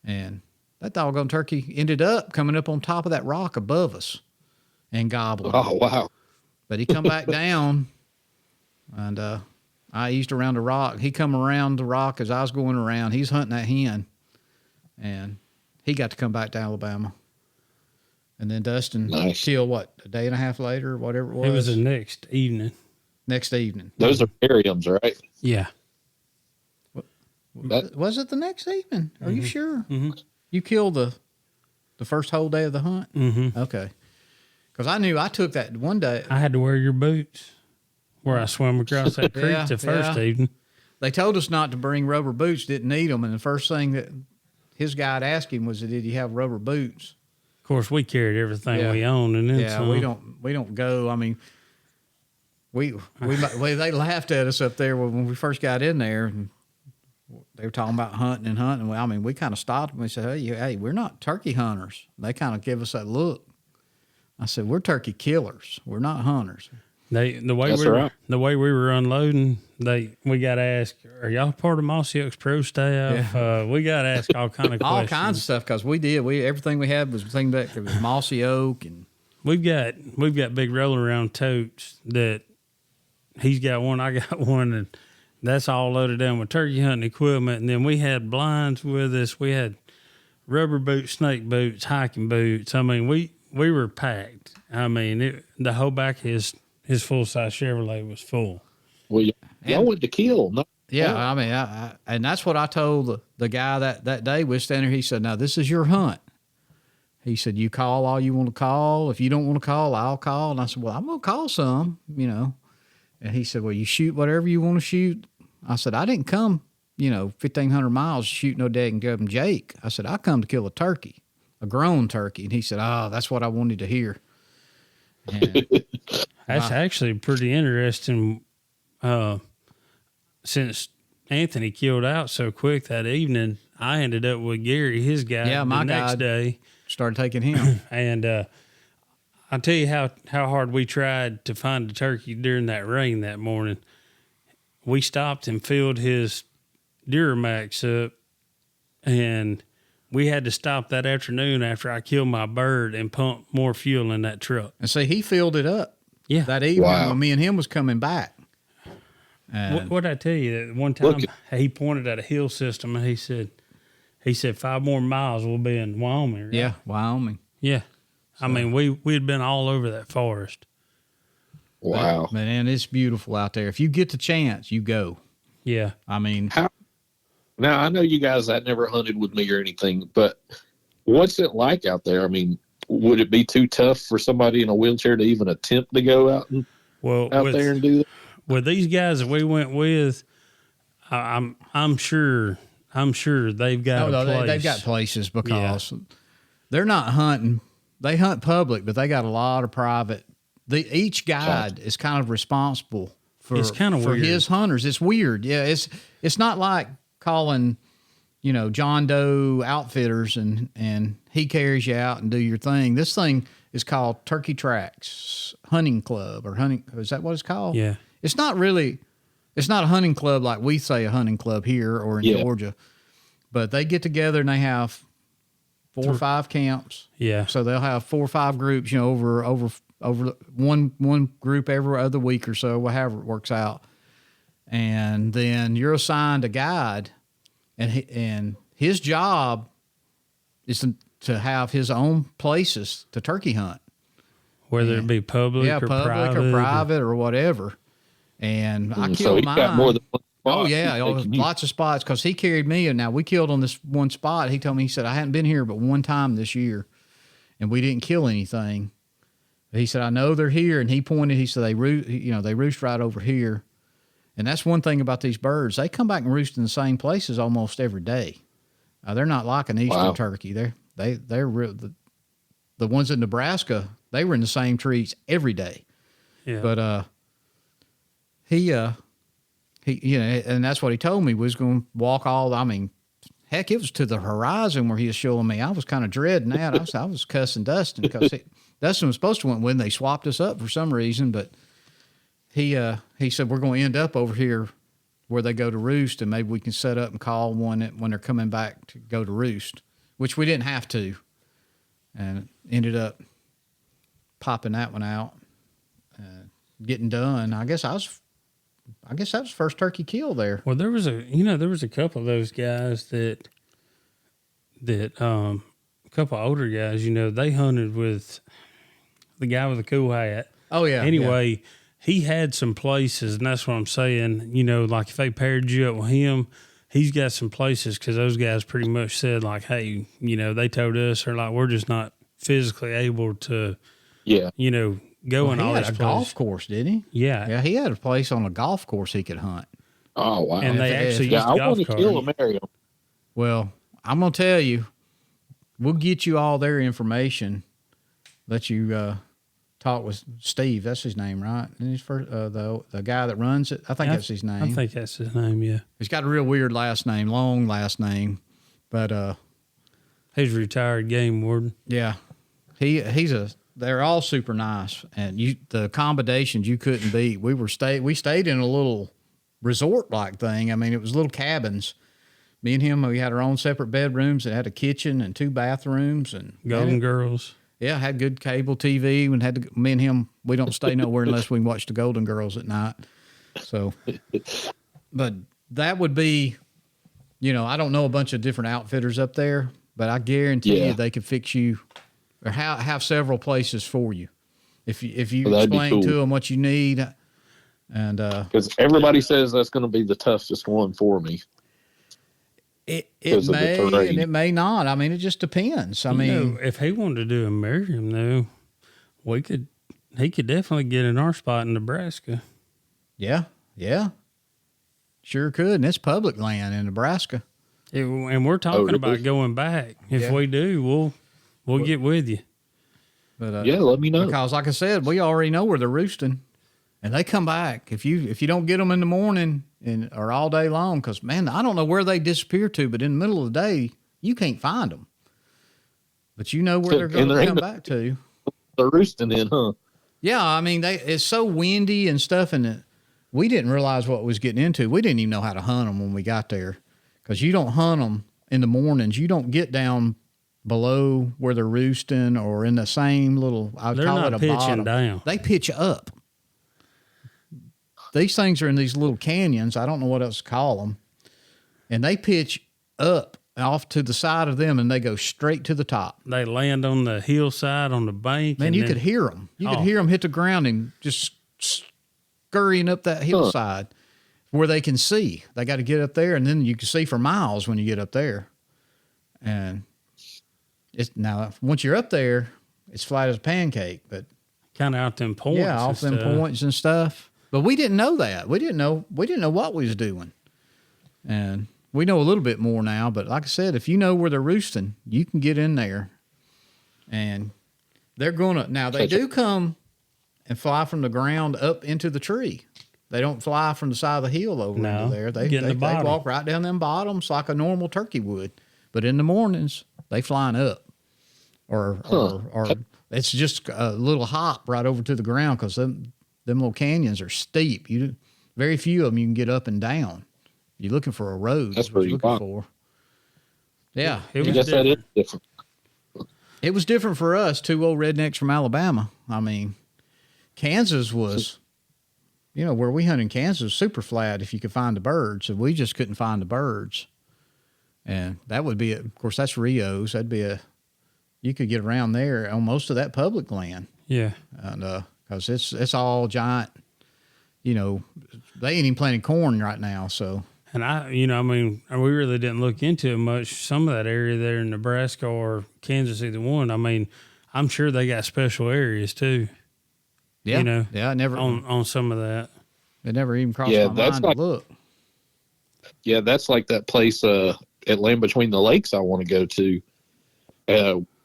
Speaker 1: And that doggone turkey ended up coming up on top of that rock above us and gobbling.
Speaker 3: Oh, wow.
Speaker 1: But he come back down, and I eased around the rock. He come around the rock as I was going around. He's hunting that hen, and he got to come back to Alabama. And then Dustin killed, a day and a half later, or whatever it was?
Speaker 2: It was the next evening.
Speaker 1: Next evening.
Speaker 3: Those are Merriam's, right?
Speaker 2: Yeah.
Speaker 1: Was it the next evening? Are you sure?
Speaker 2: Mm-hmm.
Speaker 1: You killed the first whole day of the hunt?
Speaker 2: Mm-hmm.
Speaker 1: Okay. Because I knew I took that one day.
Speaker 2: I had to wear your boots where I swam across that creek the first evening.
Speaker 1: They told us not to bring rubber boots, didn't need them. And the first thing that his guide asked him was, did you have rubber boots?
Speaker 2: Of course, we carried everything we owned. And then some.
Speaker 1: we don't go. I mean, they laughed at us up there when we first got in there. And they were talking about hunting. I mean, we kind of stopped and we said, hey, we're not turkey hunters. They kind of give us that look. I said, we're turkey killers. We're not hunters.
Speaker 2: The way we were unloading, we got asked, "Are y'all part of Mossy Oak's pro staff?" Yeah. We got asked all kind of
Speaker 1: all
Speaker 2: questions,
Speaker 1: kinds of stuff because we did. Everything we had was thing back. It was Mossy Oak, and
Speaker 2: we've got big rolling around totes that he's got one, I got one, and that's all loaded down with turkey hunting equipment. And then we had blinds with us. We had rubber boots, snake boots, hiking boots. I mean, we were packed. I mean, the whole back of his full-size Chevrolet was full.
Speaker 3: Well, y'all went to kill. No.
Speaker 1: Yeah, I mean, and that's what I told the guy that day. We were standing there. He said, now, this is your hunt. He said, you call all you want to call. If you don't want to call, I'll call. And I said, well, I'm going to call some, And he said, well, you shoot whatever you want to shoot. I said, I didn't come, 1,500 miles to shoot no daggum Jake. I said, I come to kill a turkey, a grown turkey. And he said, oh, that's what I wanted to hear. And
Speaker 2: that's actually pretty interesting. Since Anthony killed out so quick that evening, I ended up with Gary, his guy, the next day.
Speaker 1: Started taking him.
Speaker 2: And I'll tell you how hard we tried to find a turkey during that rain that morning. We stopped and filled his Duramax up, and we had to stop that afternoon after I killed my bird and pump more fuel in that truck.
Speaker 1: And see, he filled it up.
Speaker 2: Yeah.
Speaker 1: That evening when me and him was coming back.
Speaker 2: What did I tell you? That one time he pointed at a hill system and he said 5 more miles we'll be in Wyoming. Right?
Speaker 1: Yeah, Wyoming.
Speaker 2: Yeah. So, I mean, we had been all over that forest.
Speaker 3: Wow.
Speaker 1: Man, it's beautiful out there. If you get the chance, you go.
Speaker 2: Yeah.
Speaker 1: I mean,
Speaker 3: now I know you guys that never hunted with me or anything, but what's it like out there? I mean, would it be too tough for somebody in a wheelchair to even attempt to go out there and do that?
Speaker 2: With these guys that we went with, I'm sure they've got a place.
Speaker 1: They've got places because they're not hunting. They hunt public, but they got a lot of private. Each guide is kind of responsible for his hunters. It's weird. Yeah, it's not like calling, John Doe Outfitters and he carries you out and do your thing. This thing is called Turkey Tracks Hunting Club or hunting. Is that what it's called?
Speaker 2: Yeah.
Speaker 1: It's not a hunting club like we say a hunting club here or in Georgia, but they get together and they have 4 or 5 camps.
Speaker 2: Yeah.
Speaker 1: So they'll have 4 or 5 groups, over one group every other week or so, however it works out. And then you're assigned a guide, and his job is to have his own places to turkey hunt.
Speaker 2: Whether it be public or
Speaker 1: private or whatever. And I killed mine.
Speaker 3: Got more than one spot.
Speaker 1: Oh, yeah. Lots of spots because he carried me. And now we killed on this one spot. He told me, he said, I hadn't been here but one time this year, and we didn't kill anything. But he said, I know they're here. And he pointed, he said, they roost right over here. And that's one thing about these birds. They come back and roost in the same places almost every day. They're not like an eastern turkey. They're real. The ones in Nebraska, they were in the same trees every day.
Speaker 2: Yeah.
Speaker 1: But he and that's what he told me, was going to walk heck, it was to the horizon where he was showing me. I was kind of dreading that. I was cussing Dustin because Dustin was supposed to went when they swapped us up for some reason, but he said, we're going to end up over here where they go to roost, and maybe we can set up and call one when they're coming back to go to roost, which we didn't have to, and ended up popping that one out, getting done. I guess that was the first turkey kill there.
Speaker 2: Well, there was a couple of those guys that a couple of older guys, they hunted with the guy with the cool hat.
Speaker 1: Oh yeah.
Speaker 2: Anyway, he had some places, and that's what I'm saying. Like if they paired you up with him, he's got some places because those guys pretty much said like, hey, they told us, or like, we're just not physically able to
Speaker 3: Yeah.
Speaker 2: Going all
Speaker 1: he
Speaker 2: these
Speaker 1: had a
Speaker 2: places.
Speaker 1: golf course, didn't he?
Speaker 2: Yeah.
Speaker 1: Yeah, he had a place on a golf course he could hunt.
Speaker 3: Oh, wow.
Speaker 2: And they actually used
Speaker 3: I
Speaker 2: golf
Speaker 3: want to
Speaker 2: carts.
Speaker 3: kill a Merriam.
Speaker 1: Well, I'm going to tell you, we'll get you all their information. Let you talk with Steve. That's his name, right? And his first, the guy that runs it. I think that's his name.
Speaker 2: I think that's his name. Yeah.
Speaker 1: He's got a real weird last name, long last name, but
Speaker 2: he's a retired game warden.
Speaker 1: Yeah, they're all super nice, and the accommodations you couldn't beat. We stayed in a little resort like thing. I mean, it was little cabins. Me and him, we had our own separate bedrooms that had a kitchen and 2 bathrooms and
Speaker 2: Golden Girls.
Speaker 1: Yeah, had good cable TV. And me and him, we don't stay nowhere unless we can watch the Golden Girls at night. So, but that would be, I don't know a bunch of different outfitters up there, but I guarantee you they could fix you or have several places for you if you explain to them what you need. And
Speaker 3: because everybody says that's going to be the toughest one for me.
Speaker 1: It may and it may not. I mean, it just depends. I mean,
Speaker 2: if he wanted to do a Merriam, though, he could definitely get in our spot in Nebraska.
Speaker 1: Yeah, sure could. And it's public land in Nebraska.
Speaker 2: And we're talking about going back. If we do, we'll get with you.
Speaker 1: But
Speaker 3: let me know,
Speaker 1: because like I said, we already know where they're roosting, and they come back if you don't get them in the morning or all day long. Because man, I don't know where they disappear to, but in the middle of the day, you can't find them. But you know where they're going to come back to.
Speaker 3: They're roosting in, huh?
Speaker 1: Yeah, I mean, it's so windy and stuff, and we didn't realize what we was getting into. We didn't even know how to hunt them when we got there, because you don't hunt them in the mornings. You don't get down below where they're roosting or in the same little. I'd call it a bottom.
Speaker 2: Down.
Speaker 1: They pitch up. These things are in these little canyons. I don't know what else to call them, and they pitch up off to the side of them, and they go straight to the top.
Speaker 2: They land on the hillside on the bank.
Speaker 1: Man, you could hear them. You could hear them hit the ground and just scurrying up that hillside where they can see. They got to get up there, and then you can see for miles when you get up there. And now once you're up there, it's flat as a pancake. But
Speaker 2: kind of out them points.
Speaker 1: Yeah, off them points and stuff. But we didn't know that. We didn't know what we was doing. And we know a little bit more now, but like I said, if you know where they're roosting, you can get in there. And they're they do come and fly from the ground up into the tree. They don't fly from the side of the hill over into there. They walk right down them bottoms like a normal turkey would. But in the mornings, they flying up. Or it's just a little hop right over to the ground, because them little canyons are steep. Very few of them you can get up and down. You're looking for a road.
Speaker 3: That's what you're looking for.
Speaker 1: Yeah.
Speaker 3: I guess that is different.
Speaker 1: It was different for us, 2 old rednecks from Alabama. I mean, Kansas was, where we hunt in Kansas was super flat if you could find the birds. And we just couldn't find the birds. And that would be, of course, that's Rios. That'd be you could get around there on most of that public land.
Speaker 2: Yeah.
Speaker 1: And, because it's all giant, they ain't even planting corn right now, so.
Speaker 2: And we really didn't look into it much. Some of that area there in Nebraska or Kansas, either one. I mean, I'm sure they got special areas too.
Speaker 1: Yeah. Yeah, I never.
Speaker 2: On some of that.
Speaker 1: It never even crossed my mind to look.
Speaker 3: Yeah, that's like that place at Land Between the Lakes I want to go to.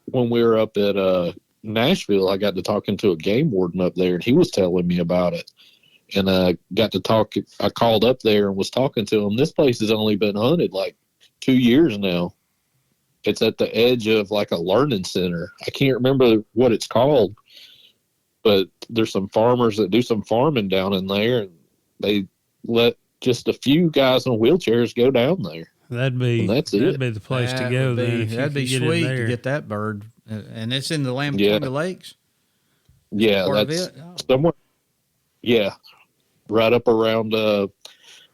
Speaker 3: When we were up at Nashville, I got to talking to a game warden up there, and he was telling me about it. And I got to talk. I called up there and was talking to him. This place has only been hunted like 2 years now. It's at the edge of like a learning center. I can't remember what it's called, but there's some farmers that do some farming down in there, and they let just a few guys on wheelchairs go down there.
Speaker 2: That'd be the place to go.
Speaker 1: That'd be sweet to get that bird, and it's in the Land Between the Lakes.
Speaker 3: Yeah, that's somewhere. Yeah, right up around.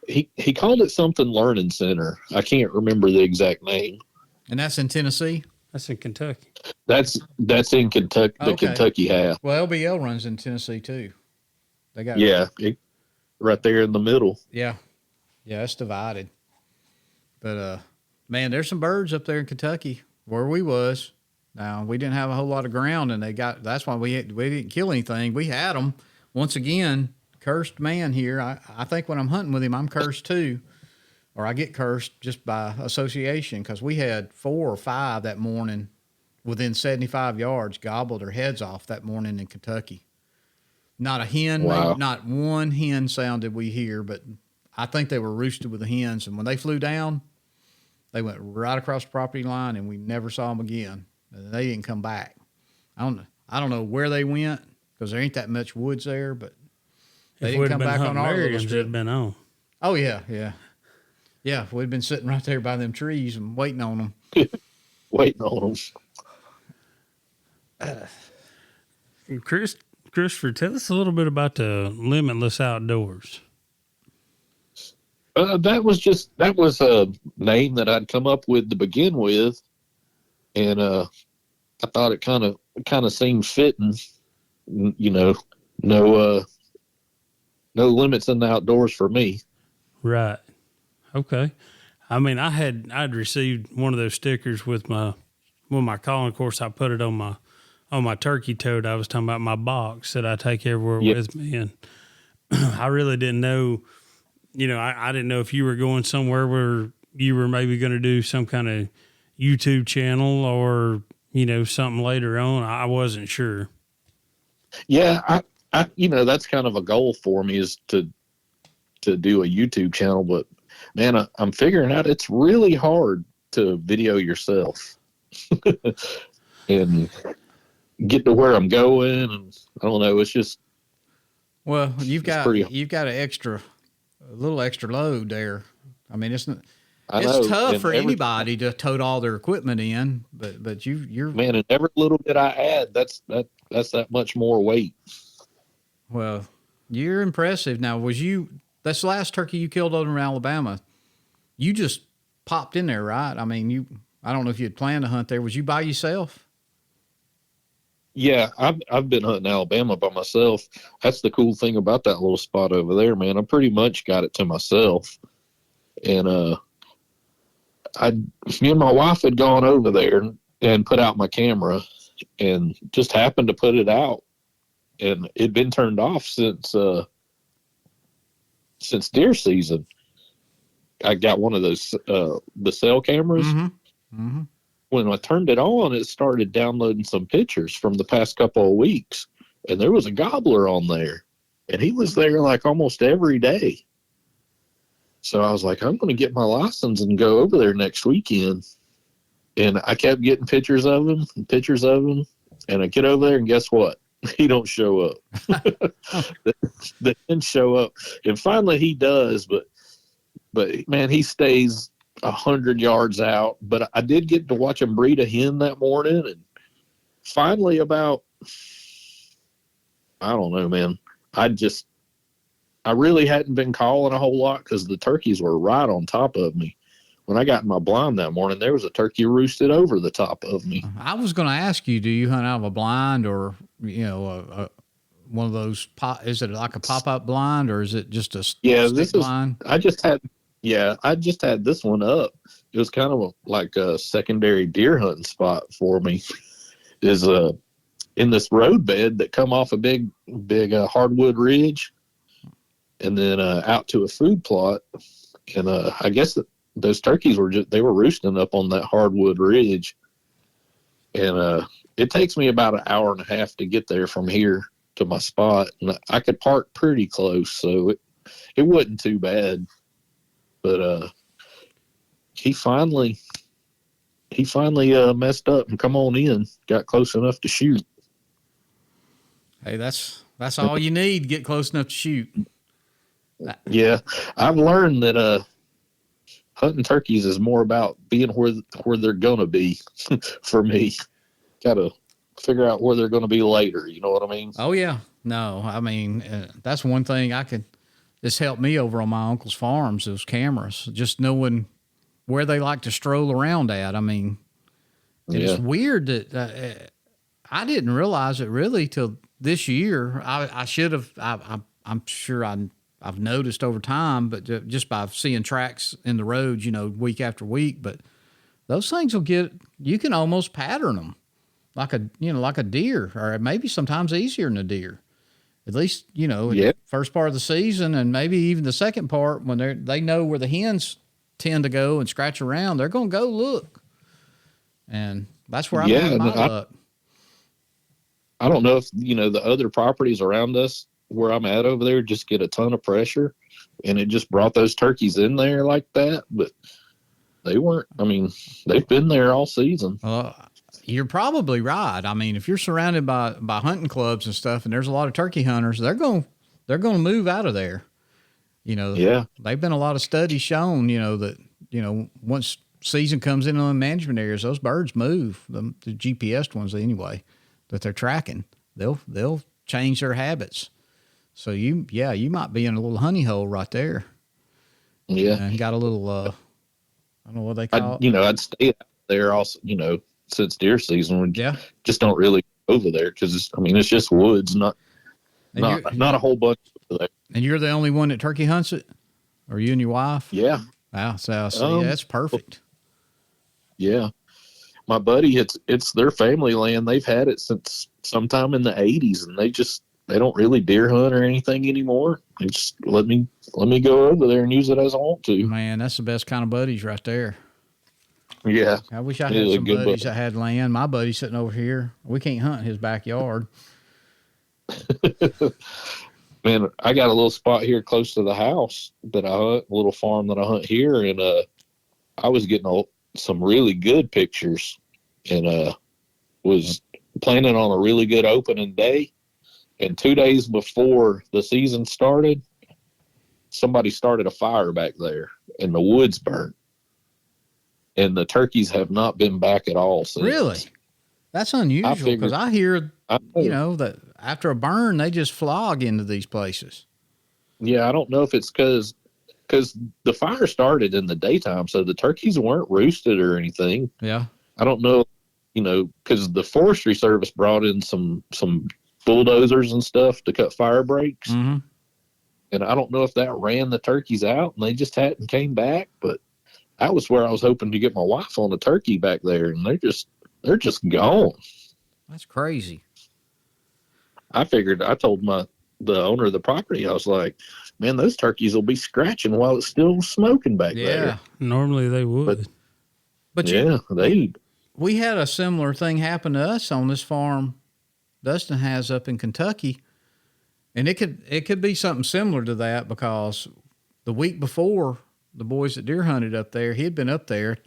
Speaker 3: He called it something Learning Center. I can't remember the exact name.
Speaker 1: And that's in Tennessee.
Speaker 2: That's in Kentucky.
Speaker 3: That's in Kentucky. The Kentucky half.
Speaker 1: Well, LBL runs in Tennessee too. They got
Speaker 3: right there in the middle.
Speaker 1: Yeah, it's divided. But man, there's some birds up there in Kentucky where we was. Now, we didn't have a whole lot of ground, and that's why we didn't kill anything. We had them. Once again, cursed man here. I think when I'm hunting with him, I'm cursed too, or I get cursed just by association, because we had 4 or 5 that morning within 75 yards gobbled their heads off that morning in Kentucky. Not a hen,
Speaker 3: wow.
Speaker 1: not one hen sound did we hear, but I think they were roosted with the hens. And when they flew down, they went right across the property line, and we never saw them again. They didn't come back. I don't know where they went, because there ain't that much woods there, but they didn't come back on our little strip.
Speaker 2: It'd been on.
Speaker 1: Oh, yeah. Yeah, we'd been sitting right there by them trees and waiting on them.
Speaker 3: Waiting on
Speaker 2: them. Christopher, tell us a little bit about the Limitless Outdoors.
Speaker 3: That was a name that I'd come up with to begin with, and I thought it kind of seemed fitting. You know, no limits in the outdoors for me.
Speaker 2: Right. Okay. I mean, I'd received one of those stickers with my calling. Of course, I put it on my turkey tote. I was talking about my box that I take everywhere with me, and I really didn't know. You know, I didn't know if you were going somewhere where you were maybe going to do some kind of YouTube channel or, you know, something later on. I wasn't sure.
Speaker 3: Yeah, I that's kind of a goal for me, is to do a YouTube channel. But man, I'm figuring out it's really hard to video yourself and get to where I'm going. And I don't know, it's just,
Speaker 1: well, you've got a little extra load there. I mean, it's tough for anybody to tote all their equipment in, but you're
Speaker 3: man, and every little bit I add, that's that much more weight.
Speaker 1: Well, you're impressive. Now, that's the last turkey you killed over in Alabama. You just popped in there, right? I mean, I don't know if you had planned to hunt there. Was you by yourself?
Speaker 3: Yeah, I've been hunting Alabama by myself. That's the cool thing about that little spot over there, man. I pretty much got it to myself. And me and my wife had gone over there and put out my camera and just happened to put it out. And it'd been turned off since deer season. I got one of those the cell cameras.
Speaker 1: Mm-hmm. Mm-hmm.
Speaker 3: When I turned it on, it started downloading some pictures from the past couple of weeks, and there was a gobbler on there, and he was there like almost every day. So I was like, I'm going to get my license and go over there next weekend. And I kept getting pictures of him, and I get over there, and guess what? He don't show up. They didn't show up, and finally he does, but man, he stays 100 yards out. But I did get to watch him breed a hen that morning, and finally, about, I don't know, man, I really hadn't been calling a whole lot because the turkeys were right on top of me. When I got in my blind that morning, there was a turkey roosted over the top of me.
Speaker 1: I was going to ask you, do you hunt out of a blind, or, you know, one of those is it like a pop-up blind, or is it just a blind?
Speaker 3: I just had this one up. It was kind of like a secondary deer hunting spot for me. Is in this road bed that come off a big hardwood ridge, and then out to a food plot. And I guess those turkeys were roosting up on that hardwood ridge. And it takes me about an hour and a half to get there from here to my spot, and I could park pretty close, so it wasn't too bad. But he finally messed up and come on in, got close enough to shoot.
Speaker 1: Hey, that's all you need to get close enough to shoot.
Speaker 3: Yeah, I've learned that hunting turkeys is more about being where they're gonna be. For me, gotta figure out where they're gonna be later. You know what I mean?
Speaker 1: Oh yeah, no, I mean that's one thing this helped me over on my uncle's farms. Those cameras, just knowing where they like to stroll around at. I mean, it's weird that I didn't realize it really till this year. I should have. I'm sure I've noticed over time, but just by seeing tracks in the roads, you know, week after week. But those things you can almost pattern them. like a deer, or maybe sometimes easier than a deer. At least, in the first part of the season, and maybe even the second part, when they know where the hens tend to go and scratch around, they're going to go look. And that's where I found my luck.
Speaker 3: I don't know if, the other properties around us where I'm at over there just get a ton of pressure, and it just brought those turkeys in there like that. But they weren't, they've been there all season.
Speaker 1: You're probably right. I mean, if you're surrounded by hunting clubs and stuff, and there's a lot of turkey hunters, they're going to move out of there. They've been a lot of studies shown, that once season comes in on the management areas, those birds move. The GPS ones anyway that they're tracking, they'll change their habits. So you might be in a little honey hole right there.
Speaker 3: Yeah,
Speaker 1: and got a little I don't know what they call it.
Speaker 3: I'd stay out there also. Since deer season, we just don't really go over there because it's just woods, not a whole bunch over there.
Speaker 1: And you're the only one that turkey hunts it, or you and your wife?
Speaker 3: Yeah.
Speaker 1: Wow, so that's perfect.
Speaker 3: Yeah, my buddy, it's their family land. They've had it since sometime in the '80s, and they don't really deer hunt or anything anymore. They just let me go over there and use it as I want to.
Speaker 1: Man, that's the best kind of buddies right there.
Speaker 3: Yeah.
Speaker 1: I wish I had some buddies that had land. My buddy's sitting over here. We can't hunt in his backyard.
Speaker 3: Man, I got a little spot here close to the house that I hunt, a little farm that I hunt here, and I was getting some really good pictures, and was planning on a really good opening day. And 2 days before the season started, somebody started a fire back there, and the woods burnt. And the turkeys have not been back at all since.
Speaker 1: Really? That's unusual because I hear, that after a burn, they just flog into these places.
Speaker 3: Yeah, I don't know if it's because the fire started in the daytime, so the turkeys weren't roosted or anything.
Speaker 1: Yeah.
Speaker 3: I don't know, because the Forestry Service brought in some bulldozers and stuff to cut fire breaks.
Speaker 1: Mm-hmm.
Speaker 3: And I don't know if that ran the turkeys out and they just hadn't came back, but that was where I was hoping to get my wife on a turkey back there, and they're just gone.
Speaker 1: That's crazy.
Speaker 3: I told the owner of the property, I was like, man, those turkeys will be scratching while it's still smoking back there.
Speaker 2: Yeah, normally they would.
Speaker 1: But we had a similar thing happen to us on this farm Dustin has up in Kentucky, and it could be something similar to that because the week before, the boys that deer hunted up there, he had been up there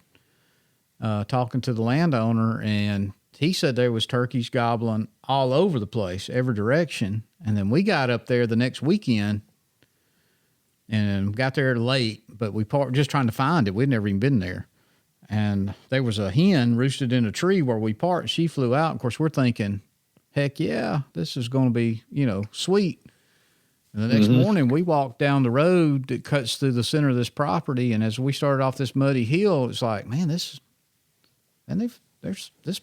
Speaker 1: talking to the landowner, and he said there was turkeys gobbling all over the place, every direction. And then we got up there the next weekend and got there late, but we parked just trying to find it. We'd never even been there. And there was a hen roosted in a tree where we parked. She flew out. Of course, we're thinking, heck yeah, this is going to be, sweet. And the next morning, we walked down the road that cuts through the center of this property, and as we started off this muddy hill, it's like, man, this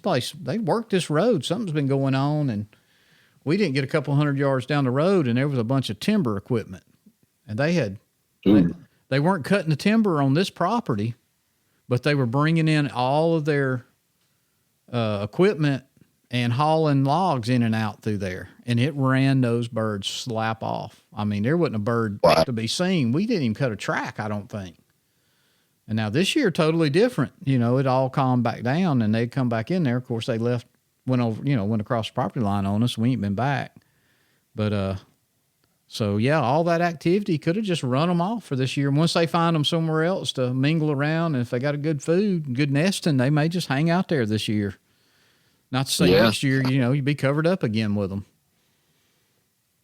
Speaker 1: place, they worked this road. Something's been going on, and we didn't get a couple 100 yards down the road, and there was a bunch of timber equipment, and they weren't cutting the timber on this property, but they were bringing in all of their equipment and hauling logs in and out through there. And it ran those birds slap off. I mean, there wasn't a bird to be seen. We didn't even cut a track, I don't think. And now this year, totally different. It all calmed back down, and they'd come back in there. Of course, they went across the property line on us. We ain't been back. But, so yeah, all that activity could have just run them off for this year. Once they find them somewhere else to mingle around, and if they got a good food, good nesting, they may just hang out there this year. Not to say next year, you'd be covered up again with them.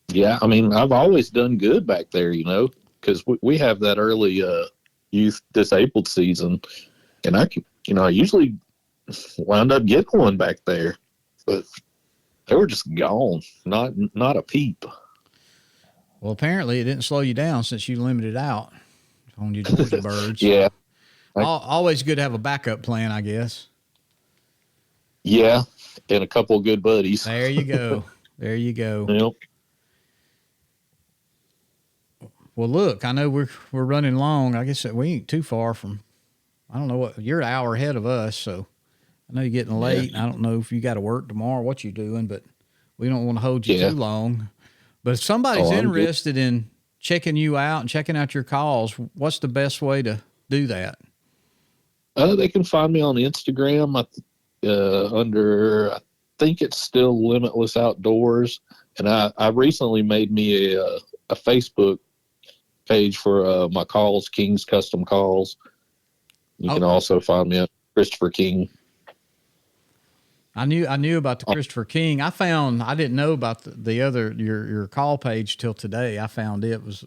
Speaker 3: Yeah, I've always done good back there, because we have that early youth disabled season, and I usually wound up getting one back there, but they were just gone, not a peep.
Speaker 1: Well, apparently it didn't slow you down since you limited out on your Georgia birds.
Speaker 3: Yeah.
Speaker 1: Always good to have a backup plan, I guess.
Speaker 3: Yeah, and a couple of good buddies.
Speaker 1: There you go. There you go.
Speaker 3: Yep.
Speaker 1: Well, look, I know we're running long. I guess that we ain't too far from, I don't know what, you're an hour ahead of us, so I know you're getting late. And I don't know if you got to work tomorrow, what you're doing, but we don't want to hold you too long. But if somebody's interested in checking you out and checking out your calls, what's the best way to do that?
Speaker 3: They can find me on Instagram under, I think it's still Limitless Outdoors. And I recently made me a Facebook page for my calls, King's Custom Calls. You can also find me at Christopher King.
Speaker 1: I knew about the Christopher King. I didn't know about the other your call page till today. I found it was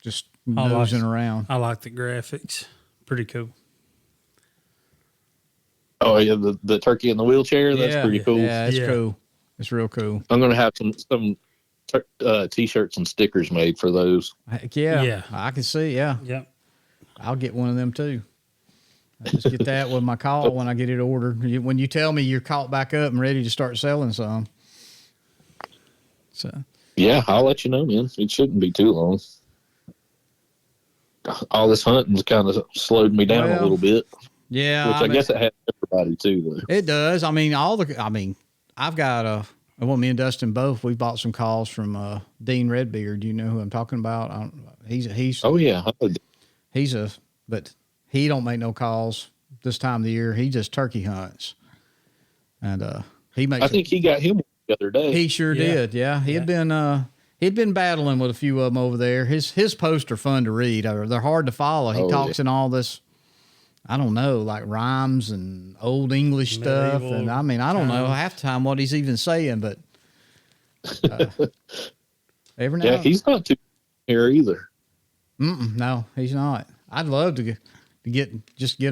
Speaker 1: just nosing around.
Speaker 2: I like the graphics. Pretty cool.
Speaker 3: Oh yeah, the turkey in the wheelchair. That's pretty cool.
Speaker 1: Yeah, it's cool. It's real cool.
Speaker 3: I'm gonna have some t-shirts and stickers made for those.
Speaker 1: Heck yeah. I can see. Yeah.
Speaker 2: Yep.
Speaker 1: I'll get one of them too. I just get that with my call when I get it ordered. When you tell me you're caught back up and ready to start selling some. So.
Speaker 3: Yeah, I'll let you know, man. It shouldn't be too long. All this hunting's kind of slowed me down a little bit.
Speaker 1: Yeah.
Speaker 3: Which I guess it has everybody too, though.
Speaker 1: It does. I mean, I've got me and Dustin both, we bought some calls from Dean Redbeard. You know who I'm talking about?
Speaker 3: Oh yeah.
Speaker 1: But he don't make no calls this time of the year. He just turkey hunts. And he makes
Speaker 3: I think he got him the other day.
Speaker 1: He sure did. Yeah. He'd been battling with a few of them over there. His posts are fun to read. They're hard to follow. He talks in all this, I don't know, like rhymes and old English stuff. And I mean, I don't know half the time what he's even saying, but every now.
Speaker 3: Yeah, he's not too here either.
Speaker 1: No, he's not. I'd love to get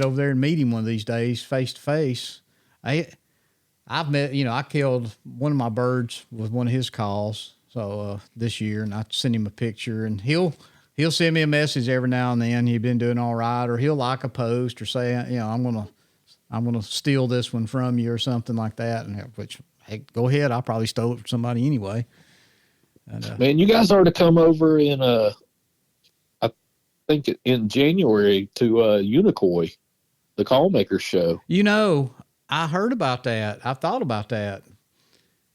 Speaker 1: over there and meet him one of these days, face to face. I've met, I killed one of my birds with one of his calls. So this year, and I send him a picture, and he'll send me a message every now and then. You've been doing all right, or he'll like a post or say, I'm gonna steal this one from you or something like that. And which, hey, go ahead. I probably stole it from somebody anyway. And,
Speaker 3: man, you guys are to come over in I think in January to Unicoi, the Call Maker show.
Speaker 1: I heard about that. I thought about that.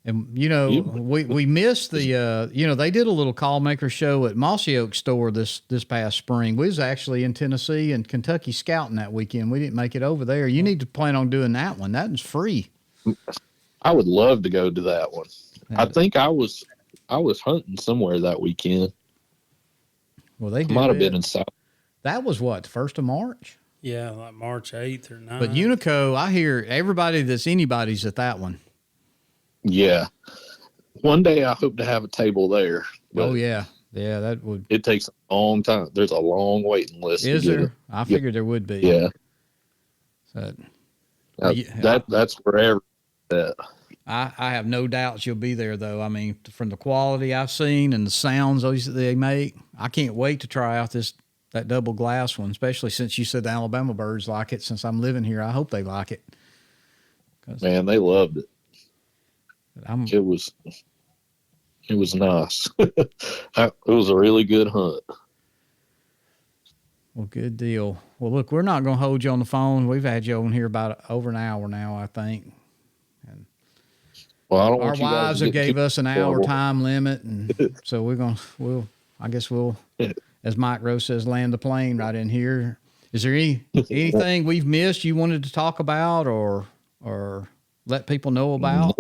Speaker 1: And, we missed the, they did a little Call Maker show at Mossy Oak store this past spring. We was actually in Tennessee and Kentucky scouting that weekend. We didn't make it over there. You need to plan on doing that one. That one's free.
Speaker 3: I would love to go to that one. I think I was hunting somewhere that weekend.
Speaker 1: Well, they
Speaker 3: might have been in South.
Speaker 1: That was what, the 1st of March?
Speaker 2: Yeah, like March 8th or 9th.
Speaker 1: But Unico, I hear anybody's at that one.
Speaker 3: Yeah. One day I hope to have a table there.
Speaker 1: Oh, yeah. Yeah, that would.
Speaker 3: It takes a long time. There's a long waiting list.
Speaker 1: Is there? I figured there would be.
Speaker 3: Yeah.
Speaker 1: So,
Speaker 3: that's wherever that.
Speaker 1: I have no doubts you'll be there, though. I mean, from the quality I've seen and the sounds they make, I can't wait to try out that double glass one, especially since you said the Alabama birds like it. Since I'm living here, I hope they like it.
Speaker 3: Man, they loved it. It was nice. It was a really good hunt.
Speaker 1: Well, good deal. Well, look, we're not going to hold you on the phone. We've had you on here about over an hour now, I think. And
Speaker 3: I don't
Speaker 1: our
Speaker 3: want you
Speaker 1: wives
Speaker 3: guys
Speaker 1: gave us an hour time limit, and so we'll as Mike Rose says, land the plane right in here. Is there anything we've missed you wanted to talk about or let people know about?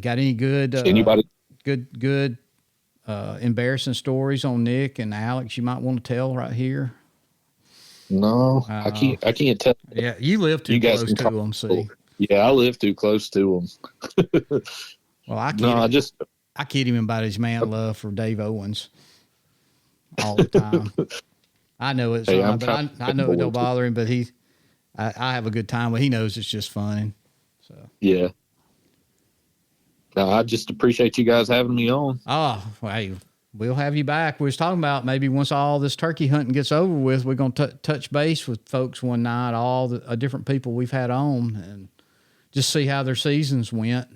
Speaker 1: Got any good embarrassing stories on Nick and Alex you might want to tell right here?
Speaker 3: No, I can't tell.
Speaker 1: Yeah, you live too close to them. See,
Speaker 3: yeah, I live too close to them.
Speaker 1: Well, I kid him about his man love for Dave Owens all the time. I know it's but I know it don't bother him. But I have a good time. But he knows it's just fun. So
Speaker 3: yeah. No, I just appreciate you guys having me on.
Speaker 1: Oh, hey, we'll have you back. We was talking about maybe once all this turkey hunting gets over with, we're going to touch base with folks one night, all the different people we've had on, and just see how their seasons went.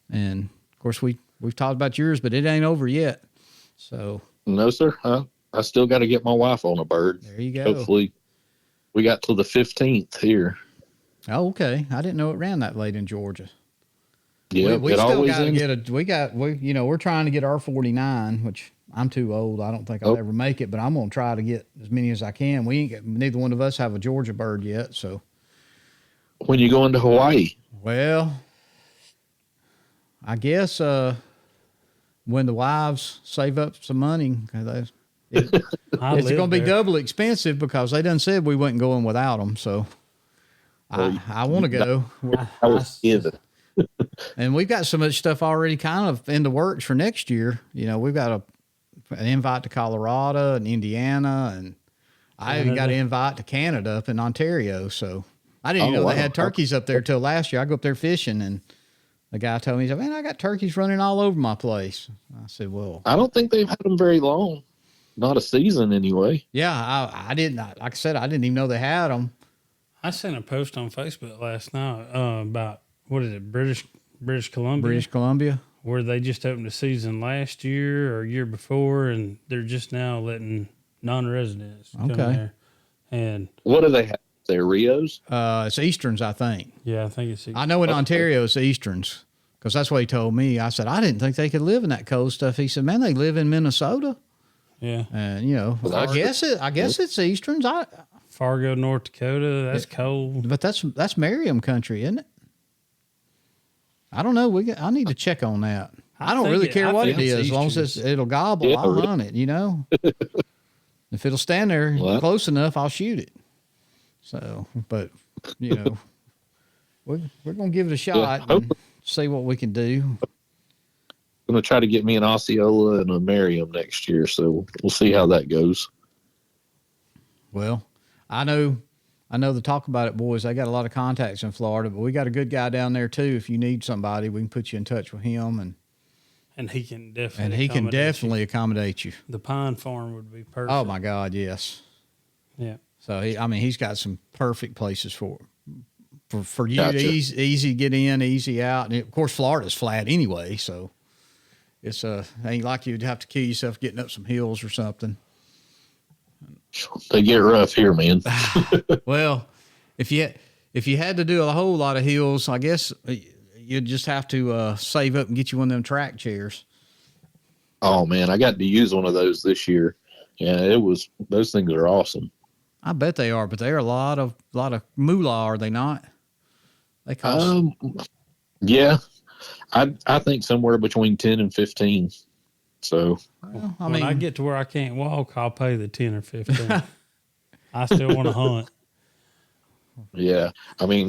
Speaker 1: And, of course, we've talked about yours, but it ain't over yet. So
Speaker 3: no, sir. I still got to get my wife on a bird.
Speaker 1: There you go.
Speaker 3: Hopefully we got till the 15th here.
Speaker 1: Oh, okay. I didn't know it ran that late in Georgia.
Speaker 3: Yeah,
Speaker 1: we still got to get we're trying to get our 49, which I'm too old. I don't think I'll ever make it, but I'm going to try to get as many as I can. Neither one of us have a Georgia bird yet. So
Speaker 3: when you go into Hawaii?
Speaker 1: Well, I guess, when the wives save up some money, it's going to be double expensive because they done said we wasn't going without them. So I want to go.
Speaker 3: I was given.
Speaker 1: And we've got so much stuff already kind of in the works for next year. We've got an invite to Colorado and Indiana, and I even got an invite to Canada up in Ontario. So I didn't even know they had turkeys up there till last year. I go up there fishing, and the guy told me, he said, "Man, I got turkeys running all over my place." I said, "Well,
Speaker 3: I don't think they've had them very long. Not a season anyway."
Speaker 1: Yeah, I didn't. Like I said, I didn't even know they had them.
Speaker 2: I sent a post on Facebook last night about, what is it, British Columbia?
Speaker 1: British Columbia.
Speaker 2: Where they just opened the season last year or year before, and they're just now letting non-residents come there. And
Speaker 3: what do they have? They're Rios?
Speaker 1: It's Easterns, I think.
Speaker 2: Yeah, I think it's Easterns.
Speaker 1: I know in Ontario it's Easterns, because that's what he told me. I said, I didn't think they could live in that cold stuff. He said, man, they live in Minnesota.
Speaker 2: Yeah.
Speaker 1: And, I guess it's Easterns.
Speaker 2: Fargo, North Dakota, that's cold.
Speaker 1: But that's Merriam country, isn't it? I don't know. I need to check on that. I don't really care what it is, as long as it'll gobble. I'll hunt it. If it'll stand there close enough, I'll shoot it. So, but we're gonna give it a shot and see what we can do.
Speaker 3: I'm gonna try to get me an Osceola and a Merriam next year, so we'll see how that goes.
Speaker 1: Well, I know the Talk About It boys, they got a lot of contacts in Florida, but we got a good guy down there too. If you need somebody, we can put you in touch with him,
Speaker 2: and he can definitely
Speaker 1: accommodate you.
Speaker 2: The Pine Farm would be perfect.
Speaker 1: Oh my God, yes.
Speaker 2: Yeah.
Speaker 1: So he's got some perfect places for you. Gotcha. Easy to get in, easy out, and of course Florida's flat anyway, so it's ain't like you'd have to kill yourself getting up some hills or something.
Speaker 3: They get rough here, man.
Speaker 1: Well, if you had to do a whole lot of hills, I guess you'd just have to save up and get you one of them track chairs.
Speaker 3: Oh man, I got to use one of those this year. Yeah, those things are awesome.
Speaker 1: I bet they are, but they're a lot of moolah, are they not? They cost.
Speaker 3: Yeah, I think somewhere between 10 and 15. So,
Speaker 2: well, when I get to where I can't walk, I'll pay the 10 or 15. I still want to hunt.
Speaker 3: Yeah.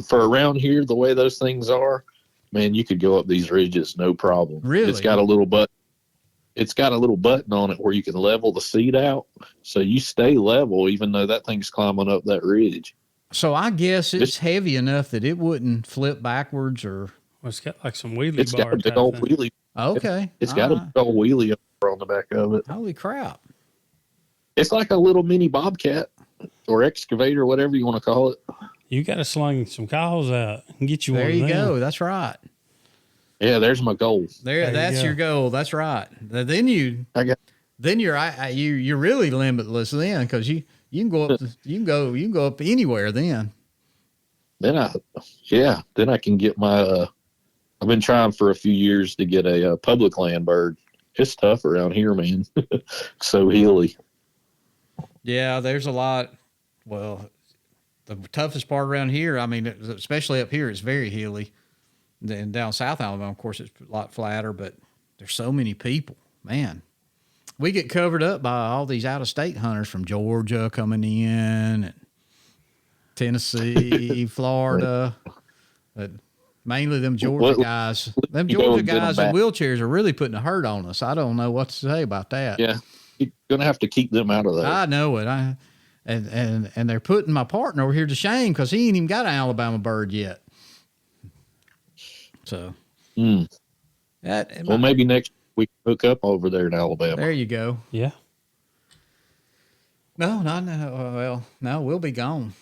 Speaker 3: For around here, the way those things are, man, you could go up these ridges, no problem.
Speaker 1: Really?
Speaker 3: It's got a little button on it where you can level the seat out. So you stay level, even though that thing's climbing up that ridge.
Speaker 1: So I guess it's heavy enough that it wouldn't flip backwards or.
Speaker 2: Well, it's got like some wheelie bar.
Speaker 3: It's got a big old wheelie.
Speaker 1: Okay.
Speaker 3: It's got a big old wheelie on the back of it.
Speaker 1: Holy crap.
Speaker 3: It's like a little mini Bobcat or excavator, whatever you want to call it.
Speaker 2: You got to sling some cows out and get you one of them.
Speaker 1: There you go. That's right.
Speaker 3: Yeah, there's my goal.
Speaker 1: That's your goal. That's right. Then you're really limitless then, because you can go up you can go up anywhere then.
Speaker 3: Then I can get my I've been trying for a few years to get a public land bird. It's tough around here, man. So hilly.
Speaker 1: Yeah, there's a lot. Well, the toughest part around here, especially up here, it's very hilly. Then down South Alabama, of course, it's a lot flatter, but there's so many people. Man, we get covered up by all these out-of-state hunters from Georgia coming in, and Tennessee, Florida, but mainly them Georgia guys. Them Georgia guys in wheelchairs are really putting a hurt on us. I don't know what to say about that.
Speaker 3: Yeah, you're gonna have to keep them out of there.
Speaker 1: I know it. And they're putting my partner over here to shame because he ain't even got an Alabama bird yet. So,
Speaker 3: maybe next we can hook up over there in Alabama.
Speaker 1: There you go.
Speaker 2: Yeah.
Speaker 1: No, we'll be gone.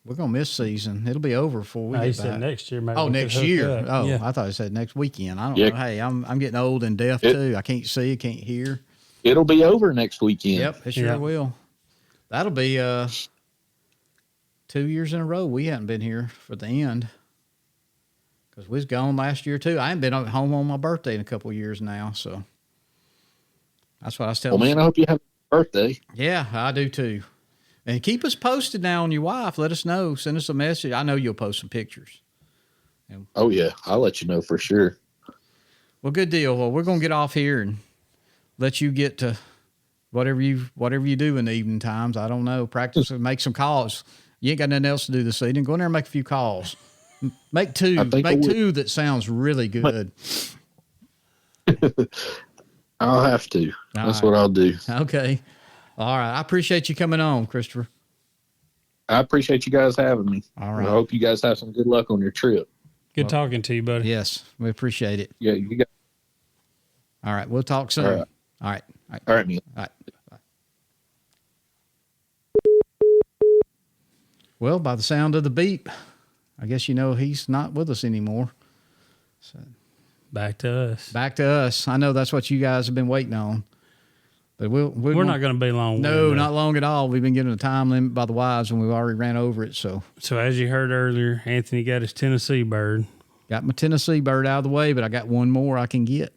Speaker 1: We're gonna miss season. It'll be over before we get back.
Speaker 2: Said next year, maybe.
Speaker 1: Oh, next year. Oh, yeah. I thought it said next weekend. I don't know. Hey, I'm getting old and deaf too. I can't see, can't hear.
Speaker 3: It'll be over next weekend.
Speaker 1: Yep, it sure will. That'll be 2 2 years in a row we hadn't been here for the end. Because we was gone last year, too. I ain't been home on my birthday in a couple of years now, so that's what I was telling
Speaker 3: you. Well, man, I hope you have a birthday.
Speaker 1: Yeah, I do, too. And keep us posted now on your wife. Let us know. Send us a message. I know you'll post some pictures.
Speaker 3: Oh, yeah. I'll let you know for sure.
Speaker 1: Well, good deal. Well, we're going to get off here and let you get to whatever you do in the evening times. I don't know. Practice and make some calls. You ain't got nothing else to do this evening. Go in there and make a few calls. Make two. Make two that sounds really good.
Speaker 3: I'll have to. That's what I'll do.
Speaker 1: Okay. All right. I appreciate you coming on, Christopher.
Speaker 3: I appreciate you guys having me.
Speaker 1: All right.
Speaker 3: I hope you guys have some good luck on your trip.
Speaker 2: Good talking to you, buddy.
Speaker 1: Yes, we appreciate it.
Speaker 3: Yeah, you got.
Speaker 1: All right. We'll talk soon. All right.
Speaker 3: All right, man.
Speaker 1: All right. Bye. Well, by the sound of the beep, I guess he's not with us anymore. So
Speaker 2: back to us.
Speaker 1: Back to us. I know that's what you guys have been waiting on. But we're
Speaker 2: not going to be long.
Speaker 1: No, not long at all. We've been given a time limit by the wives, and we've already ran over it. So
Speaker 2: as you heard earlier, Anthony got his Tennessee bird.
Speaker 1: Got my Tennessee bird out of the way, but I got one more I can get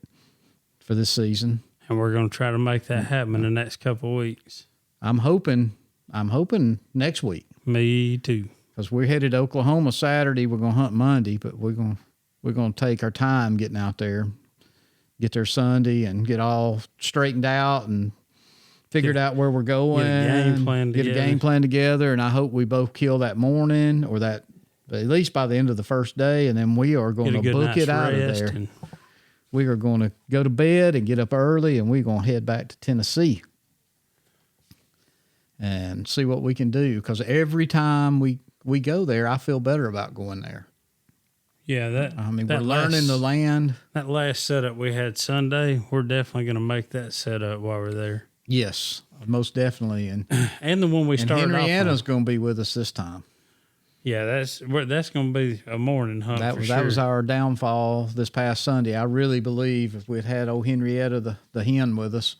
Speaker 1: for this season.
Speaker 2: And we're going to try to make that happen in the next couple of weeks.
Speaker 1: I'm hoping next week.
Speaker 2: Me too.
Speaker 1: Because we're headed to Oklahoma Saturday. We're going to hunt Monday, but we're going to take our time getting out there. Get there Sunday and get all straightened out and figured out where we're going. Get a game plan together. And I hope we both kill that morning or that at least by the end of the first day. And then we are going to book it out of there. We are going to go to bed and get up early, and we're going to head back to Tennessee and see what we can do. Because every time we go there, I feel better about going there.
Speaker 2: Yeah,
Speaker 1: we're learning the land.
Speaker 2: That last setup we had Sunday, we're definitely going to make that setup while we're there.
Speaker 1: Yes, most definitely. And
Speaker 2: the one we started
Speaker 1: Henrietta's going to be with us this time.
Speaker 2: Yeah, that's going to be a morning hunt for sure.
Speaker 1: That was our downfall this past Sunday. I really believe if we'd had old Henrietta, the hen, with us,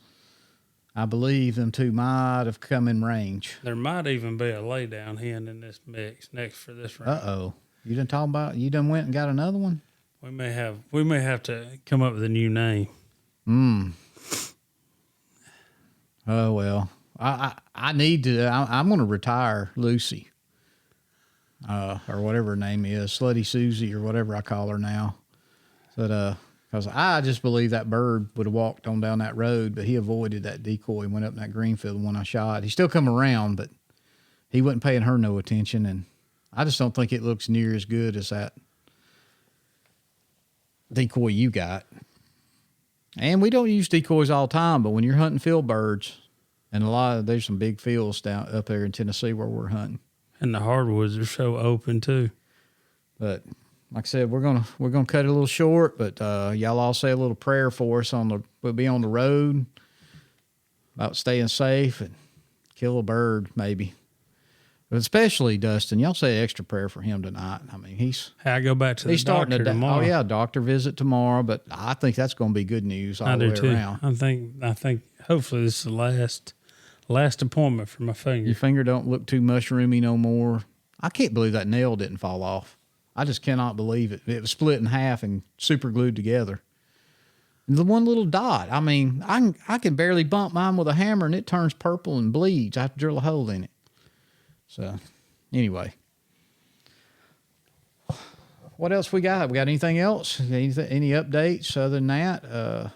Speaker 1: I believe them two might have come in range.
Speaker 2: There might even be a laydown hen in this mix next for this round.
Speaker 1: Uh-oh. You done went and got another one?
Speaker 2: We may have to come up with a new name.
Speaker 1: Oh well. I need to I'm gonna retire Lucy. Or whatever her name is, Slutty Susie or whatever I call her now. But because I just believe that bird would have walked on down that road, but he avoided that decoy and went up in that green field, the one I shot. He still come around, but he wasn't paying her no attention, and I just don't think it looks near as good as that decoy you got. And we don't use decoys all the time, but when you're hunting field birds, and there's some big fields down up there in Tennessee where we're hunting.
Speaker 2: And the hardwoods are so open too.
Speaker 1: But like I said, we're gonna cut it a little short, but y'all all say a little prayer for us we'll be on the road about staying safe and kill a bird maybe. But especially Dustin, y'all say extra prayer for him tonight. I mean,
Speaker 2: I go back to the doctor tomorrow.
Speaker 1: Oh yeah, doctor visit tomorrow. But I think that's going to be good news all the way around.
Speaker 2: I think hopefully this is the last appointment for my finger.
Speaker 1: Your finger don't look too mushroomy no more. I can't believe that nail didn't fall off. I just cannot believe it. It was split in half and super glued together. And the one little dot. I mean, I can barely bump mine with a hammer and it turns purple and bleeds. I have to drill a hole in it. So, anyway, what else we got? We got anything else? Any updates other than that?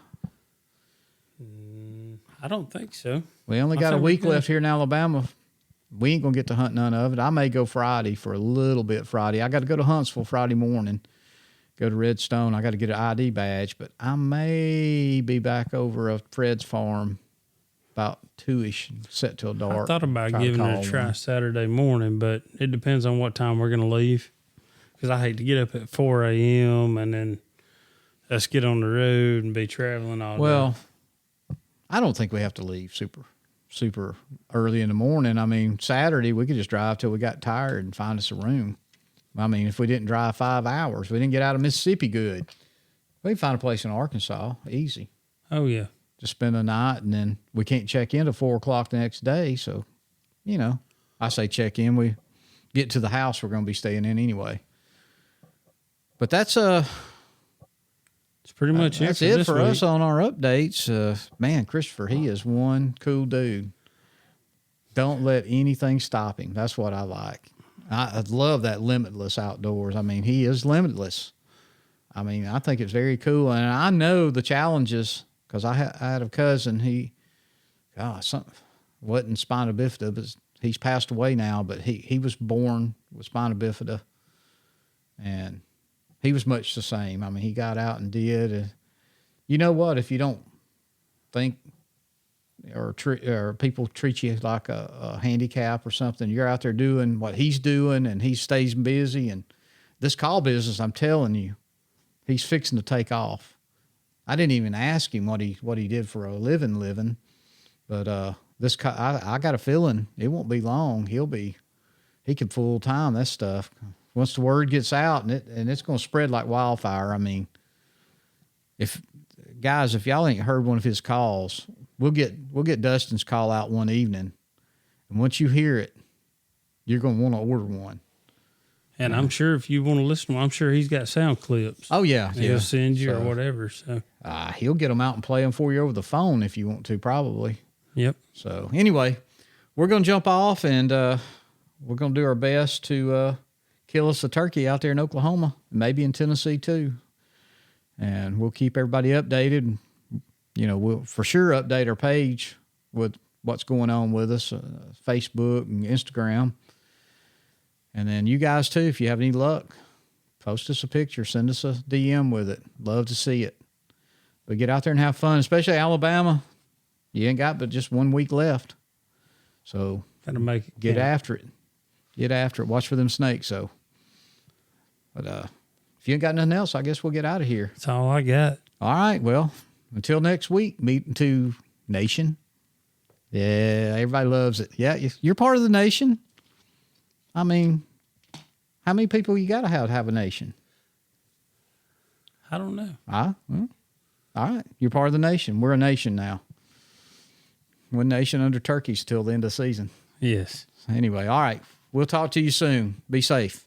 Speaker 2: I don't think so.
Speaker 1: We only got a week left here in Alabama. We ain't going to get to hunt none of it. I may go Friday for a little bit Friday. I got to go to Huntsville Friday morning, go to Redstone. I got to get an ID badge, but I may be back over at Fred's farm about 2-ish, set till dark.
Speaker 2: I thought about giving it a try Saturday morning, but it depends on what time we're going to leave. Because I hate to get up at 4 a.m. and then us get on the road and be traveling all day.
Speaker 1: Well, I don't think we have to leave super early in the morning. I mean, Saturday we could just drive till we got tired and find us a room. I mean, if we didn't drive 5 hours, we didn't get out of Mississippi good. We can find a place in Arkansas, easy.
Speaker 2: Oh, yeah.
Speaker 1: Just spend the night, and then we can't check in till 4 o'clock the next day. So, I say check in. We get to the house we're going to be staying in anyway. But that's
Speaker 2: it's pretty much
Speaker 1: that's it for us on our updates. Man, Christopher, he is one cool dude. Don't let anything stop him. That's what I like. I love that limitless outdoors. I mean, he is limitless. I mean, I think it's very cool. And I know the challenges because I had a cousin. Wasn't spina bifida, but he's passed away now. But he was born with spina bifida. And he was much the same. I mean, he got out and did. You know what? If you don't think or people treat you like a handicap or something, you're out there doing what he's doing, and he stays busy. And this call business, I'm telling you, he's fixing to take off. I didn't even ask him what he did for a living, but I got a feeling it won't be long. He can full time that stuff. Once the word gets out, and it's going to spread like wildfire. I mean, if y'all ain't heard one of his calls, we'll get Dustin's call out one evening, and once you hear it, you're going to want to order one.
Speaker 2: And I'm sure if you want to listen to him, I'm sure he's got sound clips.
Speaker 1: Oh yeah,
Speaker 2: he'll send you or whatever. So
Speaker 1: he'll get them out and play them for you over the phone if you want to, probably.
Speaker 2: Yep.
Speaker 1: So anyway, we're going to jump off, and we're going to do our best to kill us a turkey out there in Oklahoma, maybe in Tennessee too. And we'll keep everybody updated. You know, we'll for sure update our page with what's going on with us, Facebook and Instagram. And then you guys too, if you have any luck, post us a picture, send us a DM with it. Love to see it. But get out there and have fun, especially Alabama. You ain't got but just 1 week left. So get after it. Get after it. Watch for them snakes. So, but if you ain't got nothing else, I guess we'll get out of here.
Speaker 2: That's all I got.
Speaker 1: All right. Well, until next week, meeting to nation. Yeah, everybody loves it. Yeah, you're part of the nation. I mean, how many people you got to have a nation?
Speaker 2: I don't know.
Speaker 1: All right. You're part of the nation. We're a nation now. One nation under turkeys till the end of the season.
Speaker 2: Yes.
Speaker 1: Anyway, all right. We'll talk to you soon. Be safe.